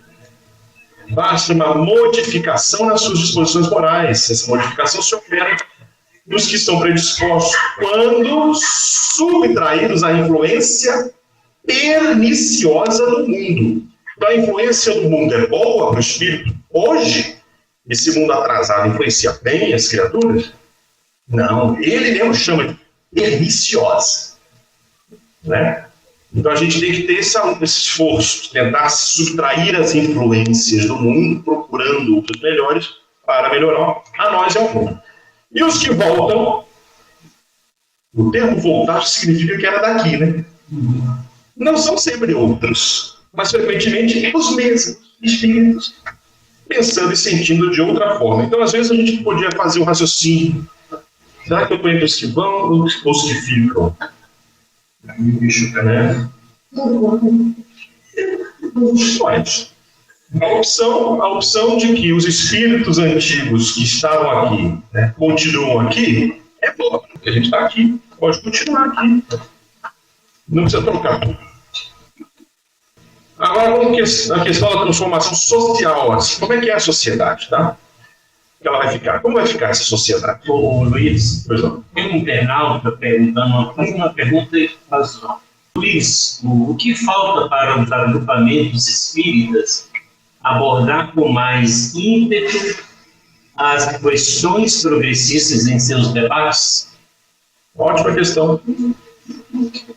Basta uma modificação nas suas disposições morais. Essa modificação se opera nos que estão predispostos quando subtraídos à influência perniciosa do mundo. Então, a influência do mundo é boa para o espírito hoje? Esse mundo atrasado influencia bem as criaturas? Não, ele mesmo chama de perniciosa. Né? Então a gente tem que ter esse esforço, tentar subtrair as influências do mundo, procurando outros melhores para melhorar a nós e ao mundo. E os que voltam, o termo voltar significa que era daqui, né? Não são sempre outros, mas frequentemente os mesmos espíritos, pensando e sentindo de outra forma. Então, às vezes, a gente podia fazer um raciocínio. Será que eu estou entre os que vão ou os que ficam? Né? Mas a opção de que os espíritos antigos que estavam aqui, né, continuam aqui, é boa, porque a gente está aqui, pode continuar aqui. Não precisa trocar tudo. Agora, a questão da transformação social. Como é que é a sociedade, tá? Que ela vai ficar? Como vai ficar essa sociedade? Ô, Luiz, tem um internauta perguntando uma pergunta e faz. Luiz, o que falta para os agrupamentos espíritas abordar com mais ímpeto as questões progressistas em seus debates? Ótima questão.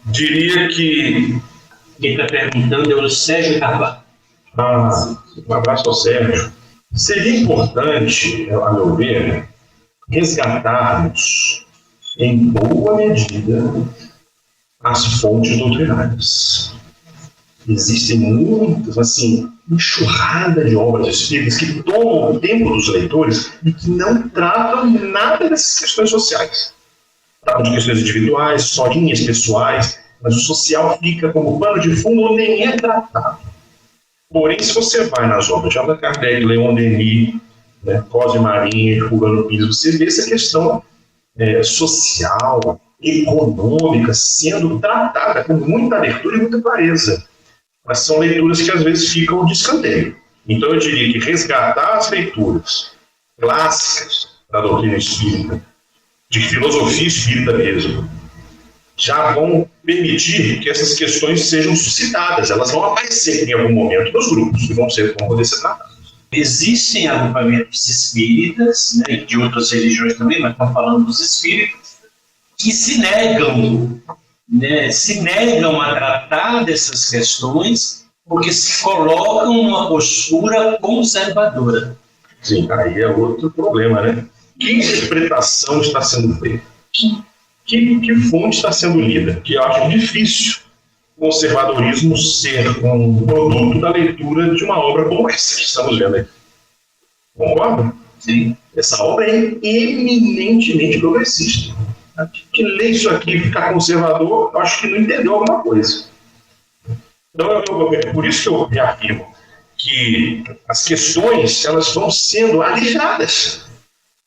Diria que... Quem está perguntando é o Sérgio Carvalho. Um abraço ao Sérgio. Seria importante, a meu ver, resgatarmos, em boa medida, as fontes doutrinárias. Existem muitas, enxurrada de obras espíritas que tomam o tempo dos leitores e que não tratam nada dessas questões sociais. Tratam de questões individuais, solinhas pessoais, mas o social fica como pano de fundo ou nem é tratado. Porém, se você vai nas obras de Allan Kardec, Leon Denis, Cosme Marinho, Fulano Pires, você vê essa questão social, econômica, sendo tratada com muita abertura e muita clareza. Mas são leituras que às vezes ficam de escanteio. Então eu diria que resgatar as leituras clássicas da doutrina espírita, de filosofia espírita mesmo, já vão permitir que essas questões sejam suscitadas. Elas vão aparecer em algum momento nos grupos e vão poder ser tratadas. Existem agrupamentos espíritas, né, de outras religiões também, mas estamos falando dos espíritos, que se negam a tratar dessas questões porque se colocam numa postura conservadora. Sim, aí é outro problema, né? Que interpretação está sendo feita? Que fonte está sendo lida? Que eu acho difícil o conservadorismo ser um produto da leitura de uma obra como essa que estamos vendo aí. Concorda? Sim. Essa obra é eminentemente progressista. Que lê isso aqui e ficar conservador, eu acho que não entendeu alguma coisa. Então, por isso que eu reafirmo que as questões elas vão sendo alijadas.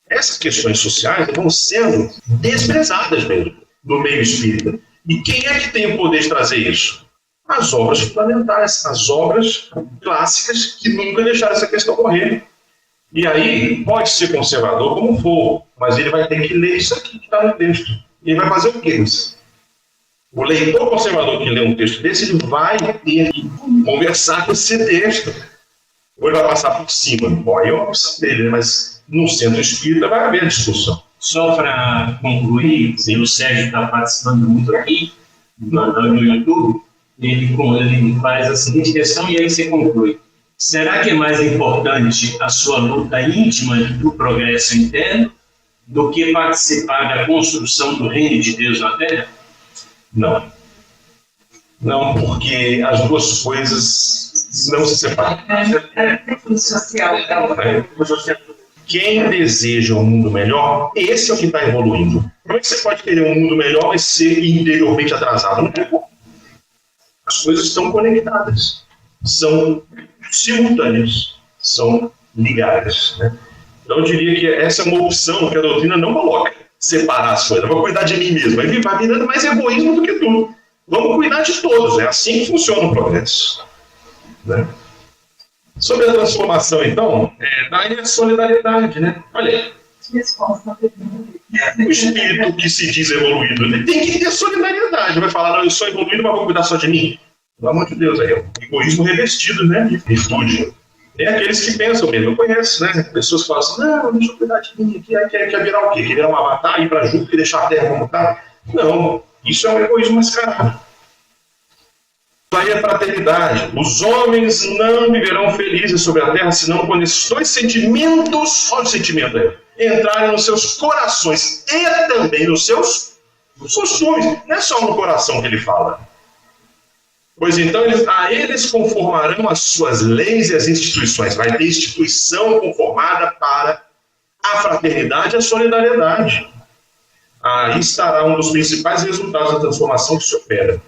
Essas questões sociais vão sendo desprezadas mesmo no meio espírita. E quem é que tem o poder de trazer isso? As obras fundamentais, as obras clássicas que nunca deixaram essa questão morrer. E aí, pode ser conservador como for, mas ele vai ter que ler isso aqui que está no texto. E ele vai fazer o quê? O leitor conservador que lê um texto desse, ele vai ter que conversar com esse texto. Ou ele vai passar por cima. Bom, aí é uma opção dele, mas no centro espírita vai haver discussão. Só para concluir, o Sérgio está participando muito aqui no YouTube, ele faz a seguinte questão e aí você conclui. Será que é mais importante a sua luta íntima do progresso interno do que participar da construção do reino de Deus na Terra? Não. Não, porque as duas coisas não se separam. Social. Quem deseja um mundo melhor, esse é o que está evoluindo. Como é que você pode querer um mundo melhor, mas ser interiormente atrasado? Não tem como. As coisas estão conectadas. São simultâneas, são ligadas. Né? Então eu diria que essa é uma opção que a doutrina não coloca, separar as coisas. Vou cuidar de mim mesmo, vai virando mais egoísmo do que tudo. Vamos cuidar de todos, é assim que funciona o progresso. Né? Sobre a transformação, então, daí a solidariedade, né? Olha aí. O espírito que se diz evoluído, ele tem que ter solidariedade. Vai falar, não, eu sou evoluído, mas vou cuidar só de mim. Pelo amor de Deus, aí é um egoísmo revestido, né, de virtude. Tem aqueles que pensam mesmo, eu conheço, né, pessoas que falam assim, não, deixa eu cuidar de mim aqui, quer virar o quê? Quer virar um avatar, ir para Júpiter e deixar a Terra como está? Não, isso é um egoísmo mascarado. Aí a fraternidade. Os homens não viverão felizes sobre a Terra, senão quando esses dois sentimentos, olha o sentimento aí, entrarem nos seus corações e também nos seus costumes. Não é só no coração que ele fala. Pois então, eles conformarão as suas leis e as instituições. Vai ter instituição conformada para a fraternidade e a solidariedade. Aí estará um dos principais resultados da transformação que se opera.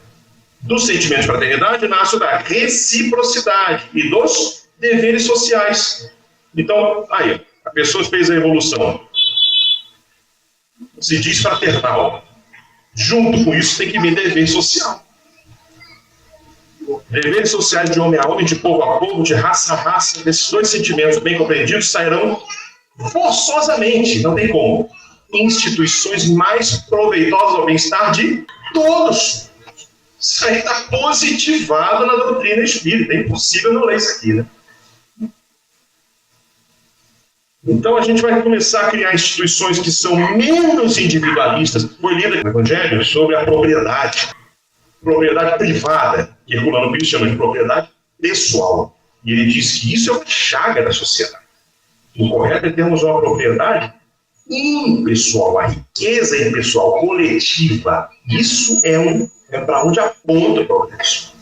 Do sentimento de fraternidade nasce da reciprocidade e dos deveres sociais. Então, aí, a pessoa fez a evolução. Se diz fraternal. Junto com isso tem que vir dever social. Deveres sociais de homem a homem, de povo a povo, de raça a raça, desses dois sentimentos bem compreendidos sairão forçosamente, não tem como, instituições mais proveitosas ao bem-estar de todos. Isso aí está positivado na doutrina espírita, é impossível não ler isso aqui, né? Então a gente vai começar a criar instituições que são menos individualistas. Foi lido no Evangelho sobre a propriedade privada, que Herculano Pires chama de propriedade pessoal. E ele diz que isso é uma chaga da sociedade. O correto é termos uma propriedade impessoal, a riqueza impessoal, coletiva. Isso é para onde aponta o progresso.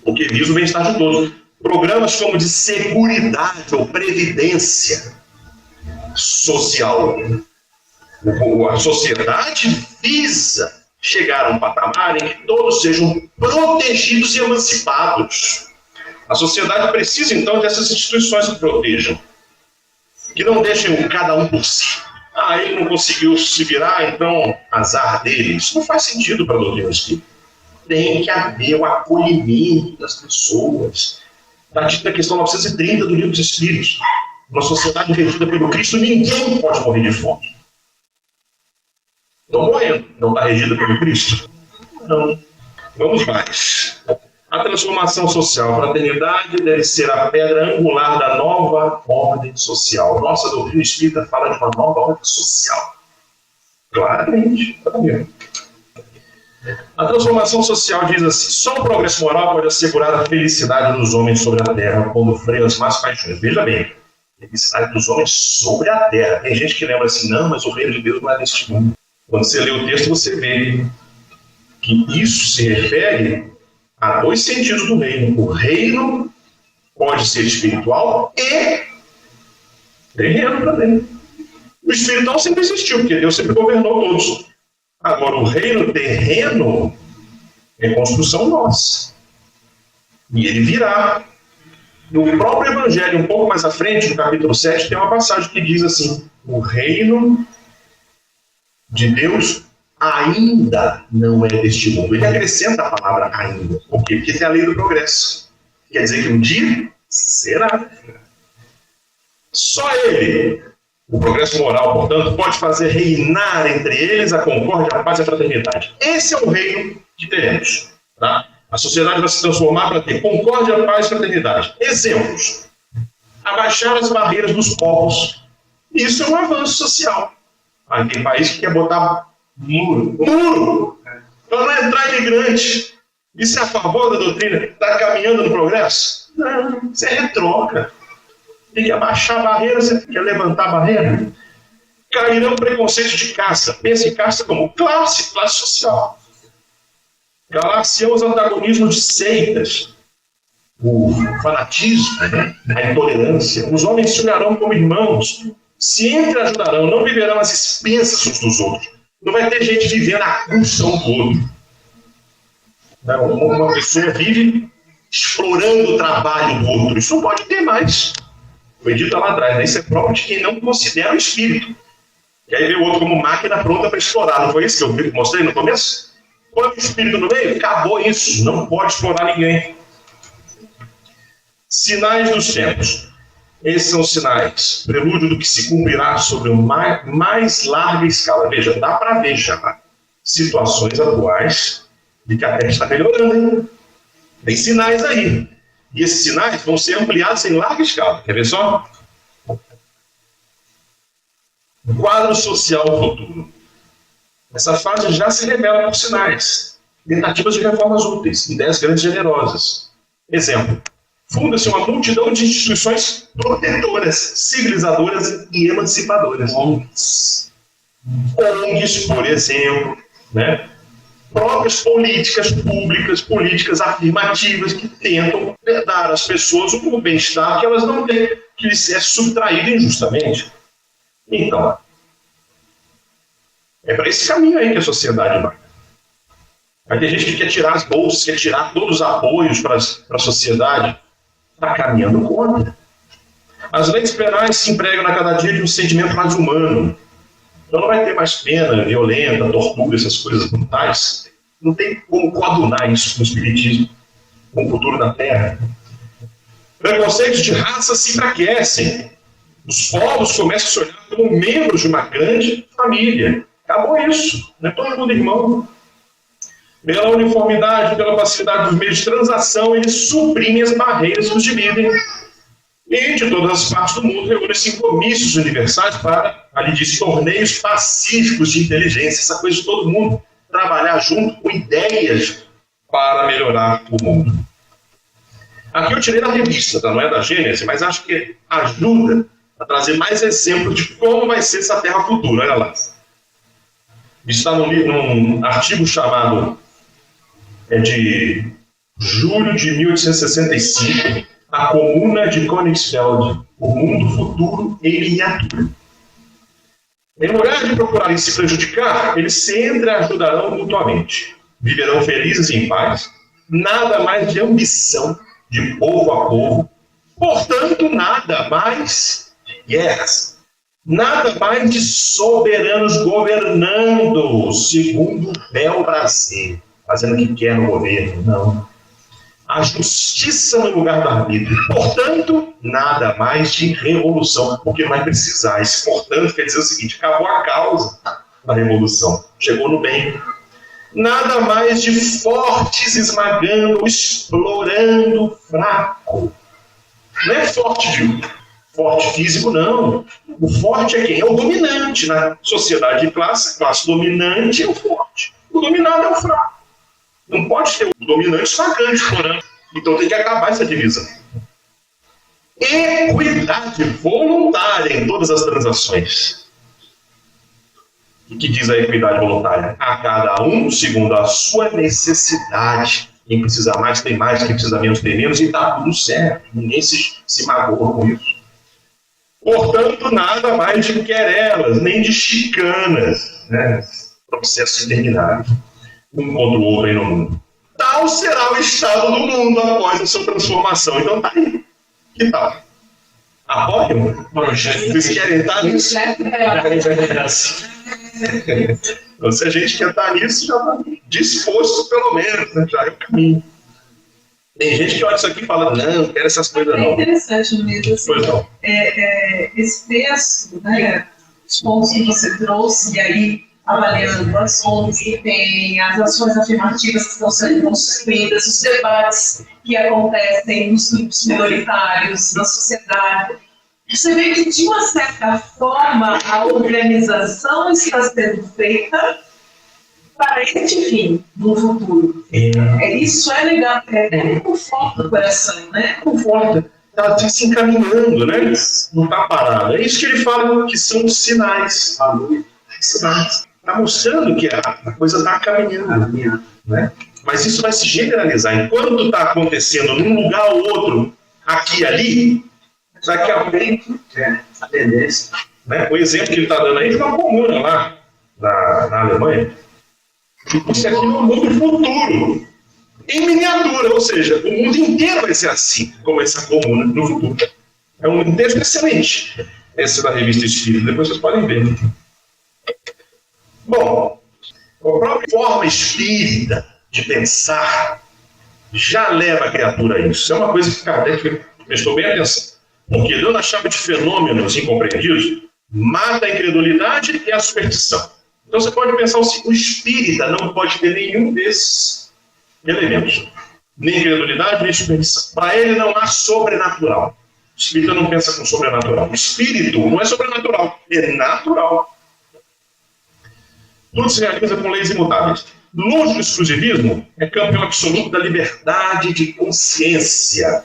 Porque visa o bem-estar de todos. Programas como de seguridade ou previdência social. A sociedade visa chegar a um patamar em que todos sejam protegidos e emancipados. A sociedade precisa, então, dessas instituições que protejam, que não deixem cada um por si. Ele não conseguiu se virar, então azar dele. Isso não faz sentido para a doutrina espírita. Tem que haver o acolhimento das pessoas. Está dita a questão 930 do Livro dos Espíritos. Uma sociedade regida pelo Cristo, ninguém pode morrer de fome. Estão morrendo. Não está regida pelo Cristo? Não. Vamos mais. A transformação social. A fraternidade deve ser a pedra angular da nova ordem social. Nossa doutrina espírita fala de uma nova ordem social. Claramente. A transformação social diz assim: só o progresso moral pode assegurar a felicidade dos homens sobre a terra, quando freia as más paixões. Veja bem, felicidade dos homens sobre a terra. Tem gente que lembra assim, não, mas o reino de Deus não é deste mundo. Quando você lê o texto, você vê que isso se refere a dois sentidos do reino. O reino pode ser espiritual e terreno também. O espiritual sempre existiu, porque Deus sempre governou todos. Agora, o reino terreno é construção nossa. E ele virá. No próprio Evangelho, um pouco mais à frente, no capítulo 7, tem uma passagem que diz assim: o reino de Deus ainda não é deste mundo. Ele acrescenta a palavra ainda. Por quê? Porque tem a lei do progresso. Quer dizer que um dia será. Só ele, o progresso moral, portanto, pode fazer reinar entre eles a concórdia, a paz e a fraternidade. Esse é o reino que teremos. Tá? A sociedade vai se transformar para ter concórdia, paz e fraternidade. Exemplos: abaixar as barreiras dos povos. Isso é um avanço social. Aí tem país que quer botar muro para não entrar imigrante. Isso é a favor da doutrina? Está caminhando no progresso? Não, isso é retrógrado. Tem que abaixar a barreira, você quer levantar a barreira. Cairão preconceito de caça. Pensa em caça como classe social. Calar-se-ão os antagonismos de seitas, o fanatismo, a intolerância. Os homens se olharão como irmãos, se entreajudarão, não viverão às expensas uns dos outros. Não vai ter gente vivendo à custa um do outro. Uma pessoa vive explorando o trabalho do outro. Isso não pode ter mais. Foi dito lá atrás, né? Isso é próprio de quem não considera o espírito. E aí vê o outro como máquina pronta para explorar. Não foi isso que eu mostrei no começo? Quando o espírito no meio, acabou isso. Não pode explorar ninguém. Sinais dos tempos. Esses são sinais, prelúdio do que se cumprirá sobre uma mais larga escala. Veja, dá para ver já situações atuais de que a Terra está melhorando, hein? Tem sinais aí. E esses sinais vão ser ampliados em larga escala. Quer ver só? O quadro social futuro. Essa fase já se revela por sinais. Tentativas de reformas úteis, ideias grandes e generosas. Exemplo: funda-se uma multidão de instituições protetoras, civilizadoras e emancipadoras. ONGs, por exemplo, né? Próprias políticas públicas, políticas afirmativas que tentam dar às pessoas o bem-estar que elas não têm, que lhes é subtraído injustamente. Então, é para esse caminho aí que a sociedade vai. Vai ter gente que quer tirar as bolsas, quer tirar todos os apoios para a sociedade. Está caminhando contra. As leis penais se empregam a cada dia de um sentimento mais humano. Então não vai ter mais pena violenta, tortura, essas coisas brutais. Não tem como coadunar isso com o espiritismo, com o futuro da Terra. Preconceitos de raça se enfraquecem. Os povos começam a se olhar como membros de uma grande família. Acabou isso. Não é todo mundo irmão. Pela uniformidade, pela facilidade dos meios de transação, eles suprimem as barreiras que os dividem. E de todas as partes do mundo reúnem-se em comícios universais para, ali diz, torneios pacíficos de inteligência, essa coisa de todo mundo trabalhar junto com ideias para melhorar o mundo. Aqui eu tirei da revista, tá? Não é da Gênesis, mas acho que ajuda a trazer mais exemplos de como vai ser essa Terra futura. Olha lá. Está num artigo chamado de julho de 1865, A Comuna de Königsfeld, o mundo futuro em miniatura. Em lugar de procurarem se prejudicar, eles se entreajudarão mutuamente. Viverão felizes e em paz, nada mais de ambição de povo a povo, portanto, nada mais de guerras, nada mais de soberanos governando segundo o bel prazer, fazendo o que quer no governo, não. A justiça no lugar do arbítrio. Portanto, nada mais de revolução, porque não vai precisar. Esse portanto quer dizer o seguinte: acabou a causa da revolução, chegou no bem. Nada mais de fortes esmagando, explorando o fraco. Não é forte físico, não. O forte é quem? É o dominante. Na sociedade de classe, a classe dominante é o forte. O dominado é o fraco. Não pode ter o dominante esmagando, explorando. Então tem que acabar essa divisão. equidade voluntária em todas as transações. O que diz a equidade voluntária? A cada um segundo a sua necessidade. Quem precisa mais tem mais, quem precisa menos tem menos, e está tudo certo. Ninguém se magoa com isso. Portanto, nada mais de querelas, nem de chicanas, né? Processos intermináveis, um contra o outro aí no mundo. Tal será o estado do mundo após a sua transformação. Então tá aí. Que tal? Apoiam? Vocês querem estar nisso? Então, se a gente quer estar nisso, já está disposto, pelo menos, né? Já é o caminho. Tem gente que olha isso aqui e fala, não quero essas coisas não. É interessante mesmo, assim, Pois não. Esse texto, né, os pontos que você trouxe, e aí avaliando as fontes que tem, as ações afirmativas que estão sendo construídas, os debates que acontecem nos grupos minoritários, na sociedade. Você vê que, de uma certa forma, a organização está sendo feita para este fim, no futuro. Isso é legal, conforta o coração, né? Conforta. Está se encaminhando, né? Não está parado. É isso que ele fala que são sinais. Sinais. Está mostrando que a coisa está caminhando. Né? Mas isso vai se generalizar. Enquanto está acontecendo num lugar ou outro, aqui e ali, daqui a pouco, a tendência. Né? O exemplo que ele está dando aí de uma comuna lá na Alemanha. Isso aqui é um mundo futuro, em miniatura, ou seja, o mundo inteiro vai ser assim, como essa comuna no futuro. É um texto excelente, esse da Revista Espírita, depois vocês podem ver. Bom, a própria forma espírita de pensar já leva a criatura a isso. É uma coisa que Kardec prestou bem atenção. Porque dando a chave de fenômenos incompreendidos, mata a incredulidade e a superstição. Então você pode pensar assim, o espírita não pode ter nenhum desses elementos. Nem incredulidade, nem superstição. Para ele não há sobrenatural. O espírita não pensa com sobrenatural. O espírito não é sobrenatural, é natural. Tudo se realiza com leis imutáveis. Longe do exclusivismo, é campeão absoluto da liberdade de consciência.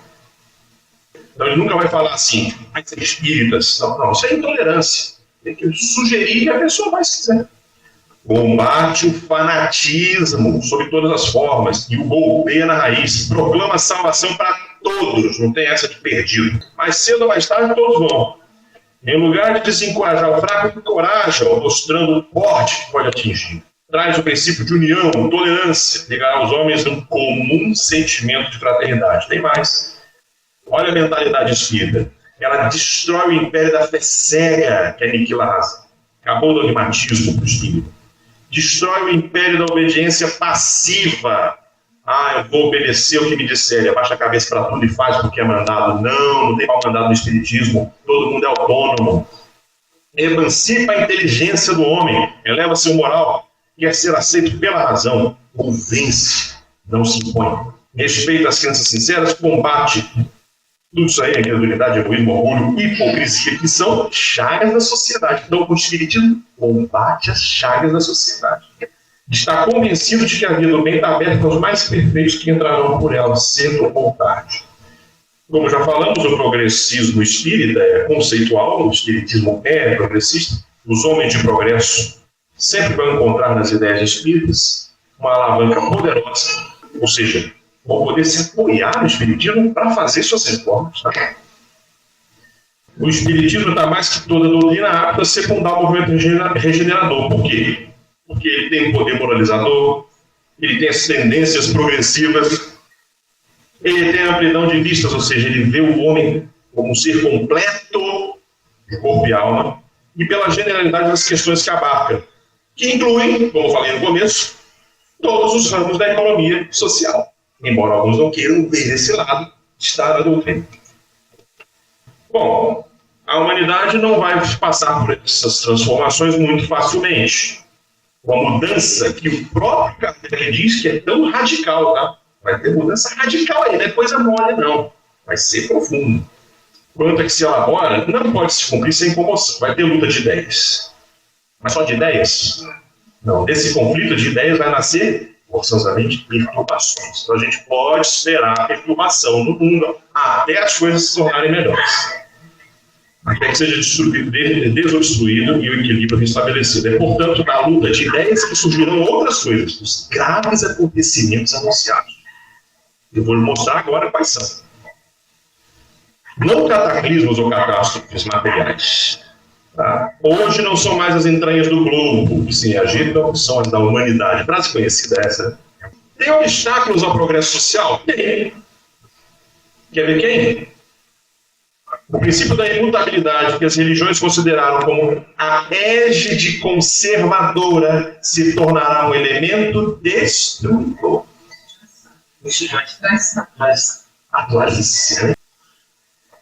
Então ele nunca vai falar assim, vai ser espíritas. Não, isso é intolerância. Tem que sugerir que a pessoa vai se quiser. Combate o fanatismo sob todas as formas e o golpeia na raiz. Proclama salvação para todos, não tem essa de perdido. Mais cedo ou mais tarde todos vão. Em lugar de desencorajar o fraco, encoraja, mostrando o porte que pode atingir. Traz o princípio de união, tolerância, ligar os homens num comum sentimento de fraternidade. Tem mais. Olha a mentalidade espírita. Ela destrói o império da fé cega, que aniquila a razão. Acabou o dogmatismo do espírito. Destrói o império da obediência passiva. Eu vou obedecer o que me disserem, abaixa a cabeça para tudo e faz o que é mandado. Não tem mal mandado no espiritismo, todo mundo é autônomo. Emancipa a inteligência do homem, eleva seu moral, quer ser aceito pela razão, convence, não se impõe. Respeita as crenças sinceras, combate tudo isso aí, a incredulidade, egoísmo, orgulho, hipocrisia, que são chagas da sociedade. Então, o espiritismo combate as chagas da sociedade. Está convencido de que a vida do bem está aberta aos mais perfeitos que entrarão por ela, cedo ou tarde. Como já falamos, o progressismo espírita é conceitual, o espiritismo é progressista. Os homens de progresso sempre vão encontrar nas ideias espíritas uma alavanca poderosa, ou seja, vão poder se apoiar no espiritismo para fazer suas reformas. Tá? O espiritismo está mais que toda doutrina apta a secundar o movimento regenerador. Por quê? Porque ele tem um poder moralizador, ele tem as tendências progressivas, ele tem a amplidão de vistas, ou seja, ele vê o homem como um ser completo de corpo e alma, e pela generalidade das questões que abarca, que incluem, como eu falei no começo, todos os ramos da economia social, embora alguns não queiram ver esse lado, está na doutrina. Bom, a humanidade não vai passar por essas transformações muito facilmente. Uma mudança que o próprio Kardec diz que é tão radical, tá? Vai ter mudança radical aí, não é coisa mole, não. Vai ser profundo. Quanto é que se elabora, não pode se cumprir sem comoção. Vai ter luta de ideias. Mas só de ideias? Não. Desse conflito de ideias vai nascer forçosamente, perturbações. Então a gente pode esperar perturbação no mundo até as coisas se tornarem melhores. Até que seja desobstruído e o equilíbrio restabelecido. É, portanto, na luta de ideias que surgirão outras coisas, os graves acontecimentos anunciados. Eu vou lhe mostrar agora quais são. Não cataclismos ou catástrofes materiais. Tá? Hoje não são mais as entranhas do globo que se agitam, são as da humanidade. Frase conhecida essa. Tem obstáculos ao progresso social? Tem. Quer ver quem? O princípio da imutabilidade que as religiões consideraram como a égide conservadora se tornará um elemento destruidor. Atualize-se.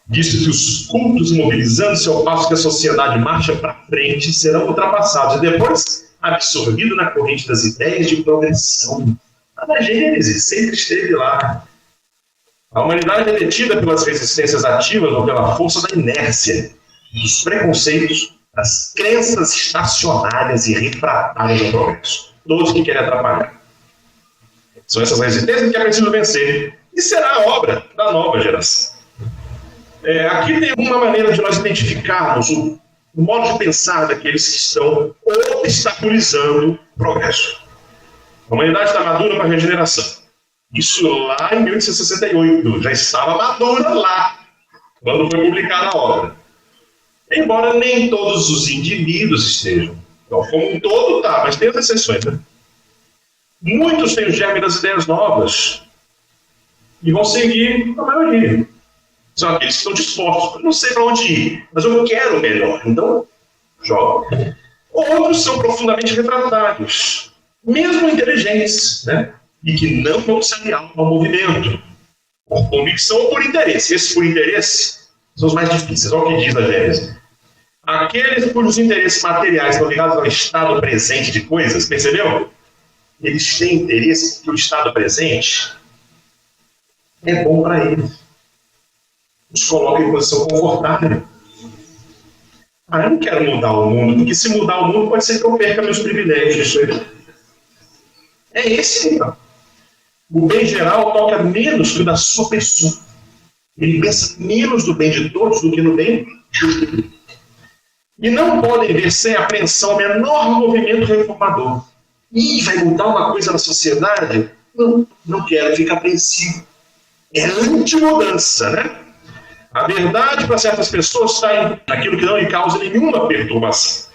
Diz que os cultos, imobilizando-se ao passo que a sociedade marcha para frente, serão ultrapassados e depois absorvidos na corrente das ideias de progressão. A Gênese sempre esteve lá. A humanidade é detida pelas resistências ativas ou pela força da inércia, dos preconceitos, das crenças estacionárias e refratárias ao progresso. Todos que querem atrapalhar. São essas resistências que é preciso vencer. E será a obra da nova geração. Aqui tem uma maneira de nós identificarmos o modo de pensar daqueles que estão obstaculizando o progresso. A humanidade está madura para a regeneração. Isso lá em 1868, já estava madura lá, quando foi publicada a obra. Embora nem todos os indivíduos estejam. Então, como um todo está, mas tem as exceções, né? Muitos têm o germe das ideias novas e vão seguir a maioria. São aqueles que estão dispostos. Eu não sei para onde ir, mas eu quero o melhor. Então, joga. Outros são profundamente refratários, mesmo inteligentes, né? E que não vão se aliar ao movimento, por convicção ou por interesse. Esses por interesse são os mais difíceis. Olha o que diz a Gênese. Aqueles cujos interesses materiais estão ligados ao estado presente de coisas, percebeu? Eles têm interesse porque o estado presente é bom para eles. Os coloca em posição confortável. Eu não quero mudar o mundo, porque se mudar o mundo pode ser que eu perca meus privilégios. É esse então. O bem geral toca menos que o da sua pessoa. Ele pensa menos do bem de todos do que no bem de todos. E não podem ver sem apreensão o menor movimento reformador. Vai mudar uma coisa na sociedade? Não quero, fica apreensivo. É anti-mudança, né? A verdade para certas pessoas está naquilo que não lhe causa nenhuma perturbação.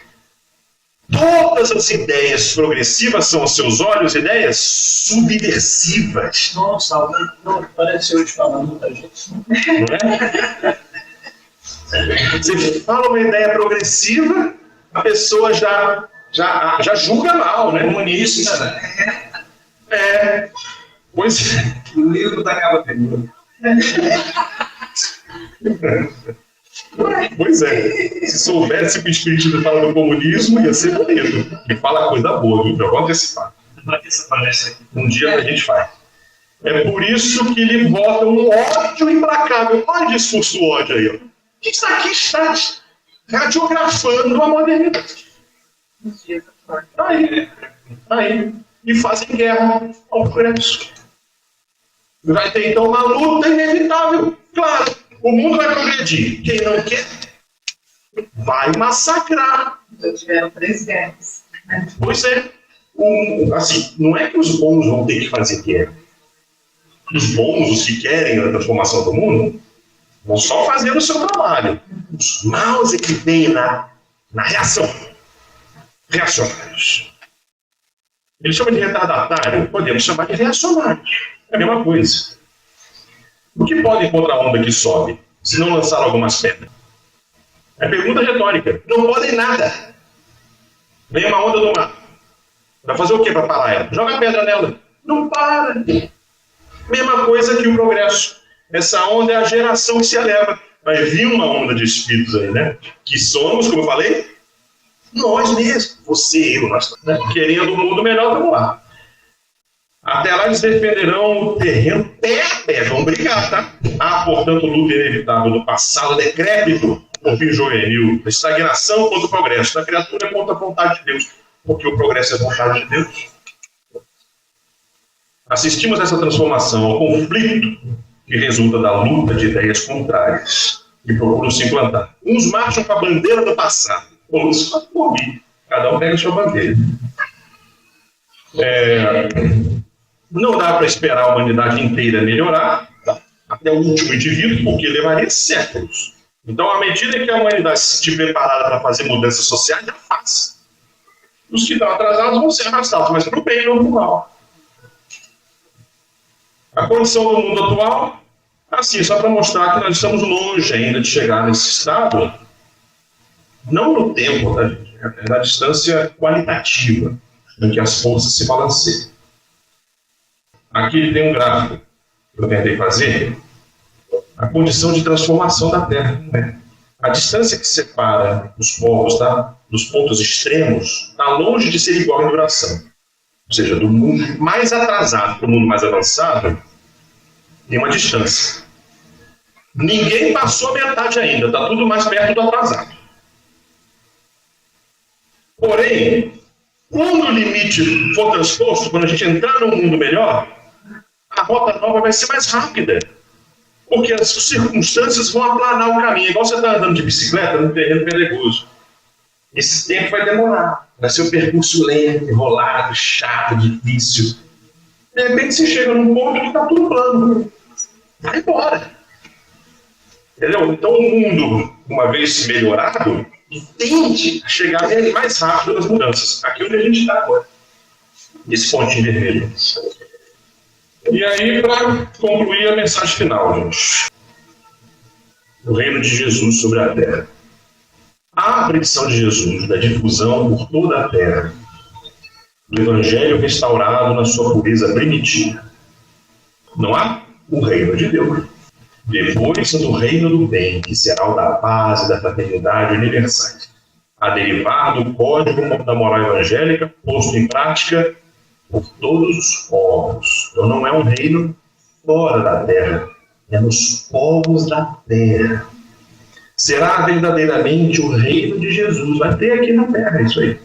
Todas as ideias progressivas são, aos seus olhos, ideias subversivas. Nossa, não parece hoje falar muita gente. Não é? Você fala uma ideia progressiva, a pessoa já julga mal, né? Comunista, né? Pois é. O livro da capa pegando. Pois é. Se soubesse que o Espiritismo fala do comunismo, ia ser bonito. E fala coisa boa, viu? Eu vou antecipar. Um dia a gente faz. É por isso que lhe bota um ódio implacável. Olha o discurso do ódio aí, ó. Que está aqui, está radiografando a modernidade. Aí. E fazem guerra ao progresso. Vai ter então uma luta inevitável. Claro, o mundo vai progredir. Quem não quer, vai massacrar. Já tiveram 3 guerras. Pois é. Assim, não é que os bons vão ter que fazer guerra. Os bons, os que querem a transformação do mundo, vão só fazer o seu trabalho. Os maus é que vêm na reação. Reacionários. Ele chama de retardatário, podemos chamar de reacionários. É a mesma coisa. O que podem contra a onda que sobe, se não lançar algumas pedras? É pergunta retórica. Não podem nada. Vem uma onda do mar. Vai fazer o que para parar ela? Joga pedra nela. Não para. Mesma coisa que o progresso. Essa onda é a geração que se eleva. Vai vir uma onda de espíritos aí, né? Que somos, como eu falei, nós mesmos. Você, eu, nós, né? Querendo um mundo melhor, vamos lá. Até lá eles defenderão o terreno pé a pé. Vão brigar, tá? Portanto, luta inevitável do passado decrépito, por fim juvenil, da estagnação contra o progresso, da criatura contra a vontade de Deus. Porque o progresso é vontade de Deus. assistimos a essa transformação, ao conflito que resulta da luta de ideias contrárias que procuram se implantar. Uns marcham com a bandeira do passado, outros com a Covid. Cada um pega a sua bandeira. Não dá para esperar a humanidade inteira melhorar, até o último indivíduo, porque levaria séculos. Então, à medida que a humanidade se estiver preparada para fazer mudanças sociais, já faz. Os que estão atrasados vão ser arrastados, mas para o bem, não para o mal. A condição do mundo atual, assim, só para mostrar que nós estamos longe ainda de chegar nesse estado, não no tempo, tá, gente? É na distância qualitativa, em que as forças se balanceiam. Aqui tem um gráfico que eu tentei fazer, a condição de transformação da Terra. Né? A distância que separa os povos, tá, dos pontos extremos está longe de ser igual em duração. Ou seja, do mundo mais atrasado para o mundo mais avançado, tem uma distância. Ninguém passou a metade ainda, está tudo mais perto do atrasado. Porém, quando o limite for transposto, quando a gente entrar num mundo melhor, a rota nova vai ser mais rápida. Porque as circunstâncias vão aplanar o caminho. Igual você está andando de bicicleta num terreno pedregoso. Esse tempo vai demorar. Vai ser um percurso lento, enrolado, chato, difícil. De repente você chega num ponto que está tudo plano. Vai embora. Entendeu? Então o mundo, uma vez melhorado, tende a chegar mais rápido nas mudanças. Aqui onde a gente está agora. Esse pontinho vermelho. E aí, para concluir a mensagem final, gente. O reino de Jesus sobre a terra. A predição de Jesus da difusão por toda a terra do Evangelho restaurado na sua pureza primitiva. Não há o reino de Deus. Depois do reino do bem, que será o da paz e da fraternidade universais, a derivar do código da moral evangélica posto em prática por todos os povos. Então não é um reino fora da terra, é nos povos da terra. Será verdadeiramente o reino de Jesus, vai ter aqui na terra isso aí.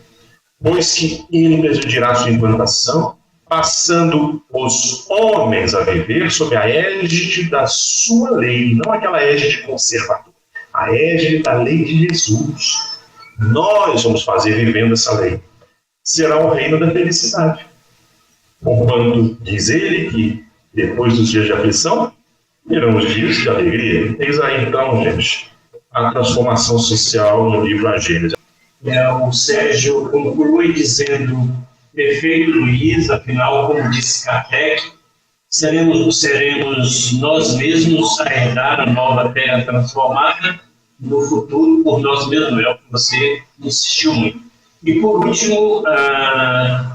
Pois que ele presidirá sua implantação, passando os homens a viver sob a égide da sua lei, não aquela égide conservadora, a égide da lei de Jesus. Nós vamos fazer vivendo essa lei. Será o reino da felicidade. Porquanto diz ele que, depois dos dias de aflição, virão os dias de alegria. Eis aí então, gente, a transformação social no livro A Gênesis. O Sérgio conclui dizendo: perfeito Luiz, afinal, como disse Kardec, seremos nós mesmos a herdar a nova terra transformada no futuro por nós mesmos, é o que você insistiu muito. E por último,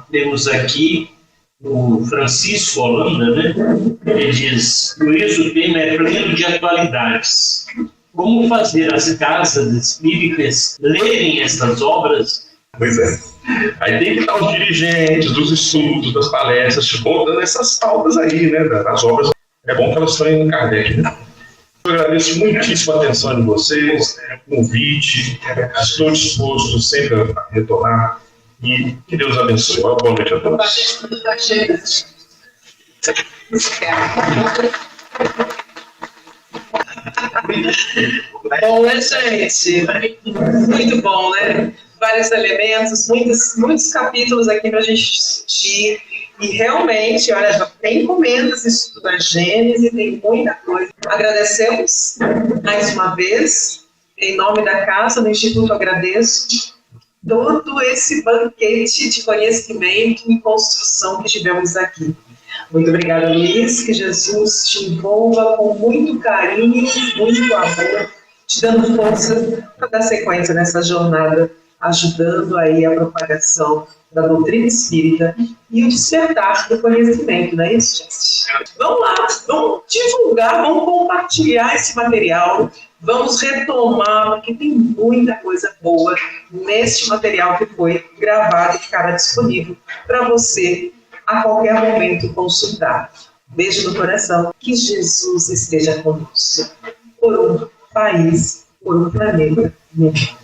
temos aqui o Francisco Holanda, né? Ele diz: Luiz, o tema é pleno de atualidades. Como fazer as casas espíritas lerem essas obras? Pois é. Aí tem que estar os dirigentes dos estudos, das palestras, dando essas pautas aí, né, das obras. É bom que elas estão em Kardec, né? Eu agradeço muitíssimo a atenção de vocês, o convite, estou disposto sempre a retornar e que Deus abençoe. Boa noite a todos. Bom, né, gente? Muito bom, né? Vários elementos, muitos capítulos aqui para a gente discutir. E realmente, olha, já tem comendas, estudo da Gênesis, tem muita coisa. Agradecemos mais uma vez, em nome da casa, do Instituto, agradeço todo esse banquete de conhecimento e construção que tivemos aqui. Muito obrigada, Luiz, que Jesus te envolva com muito carinho, muito amor, te dando força para dar sequência nessa jornada, ajudando aí a propagação da doutrina espírita e o despertar do conhecimento, não é isso, gente? Vamos lá, vamos divulgar, vamos compartilhar esse material, vamos retomar, porque tem muita coisa boa neste material que foi gravado e ficará disponível para você a qualquer momento consultar. Beijo no coração, que Jesus esteja conosco, por um país, por um planeta melhor.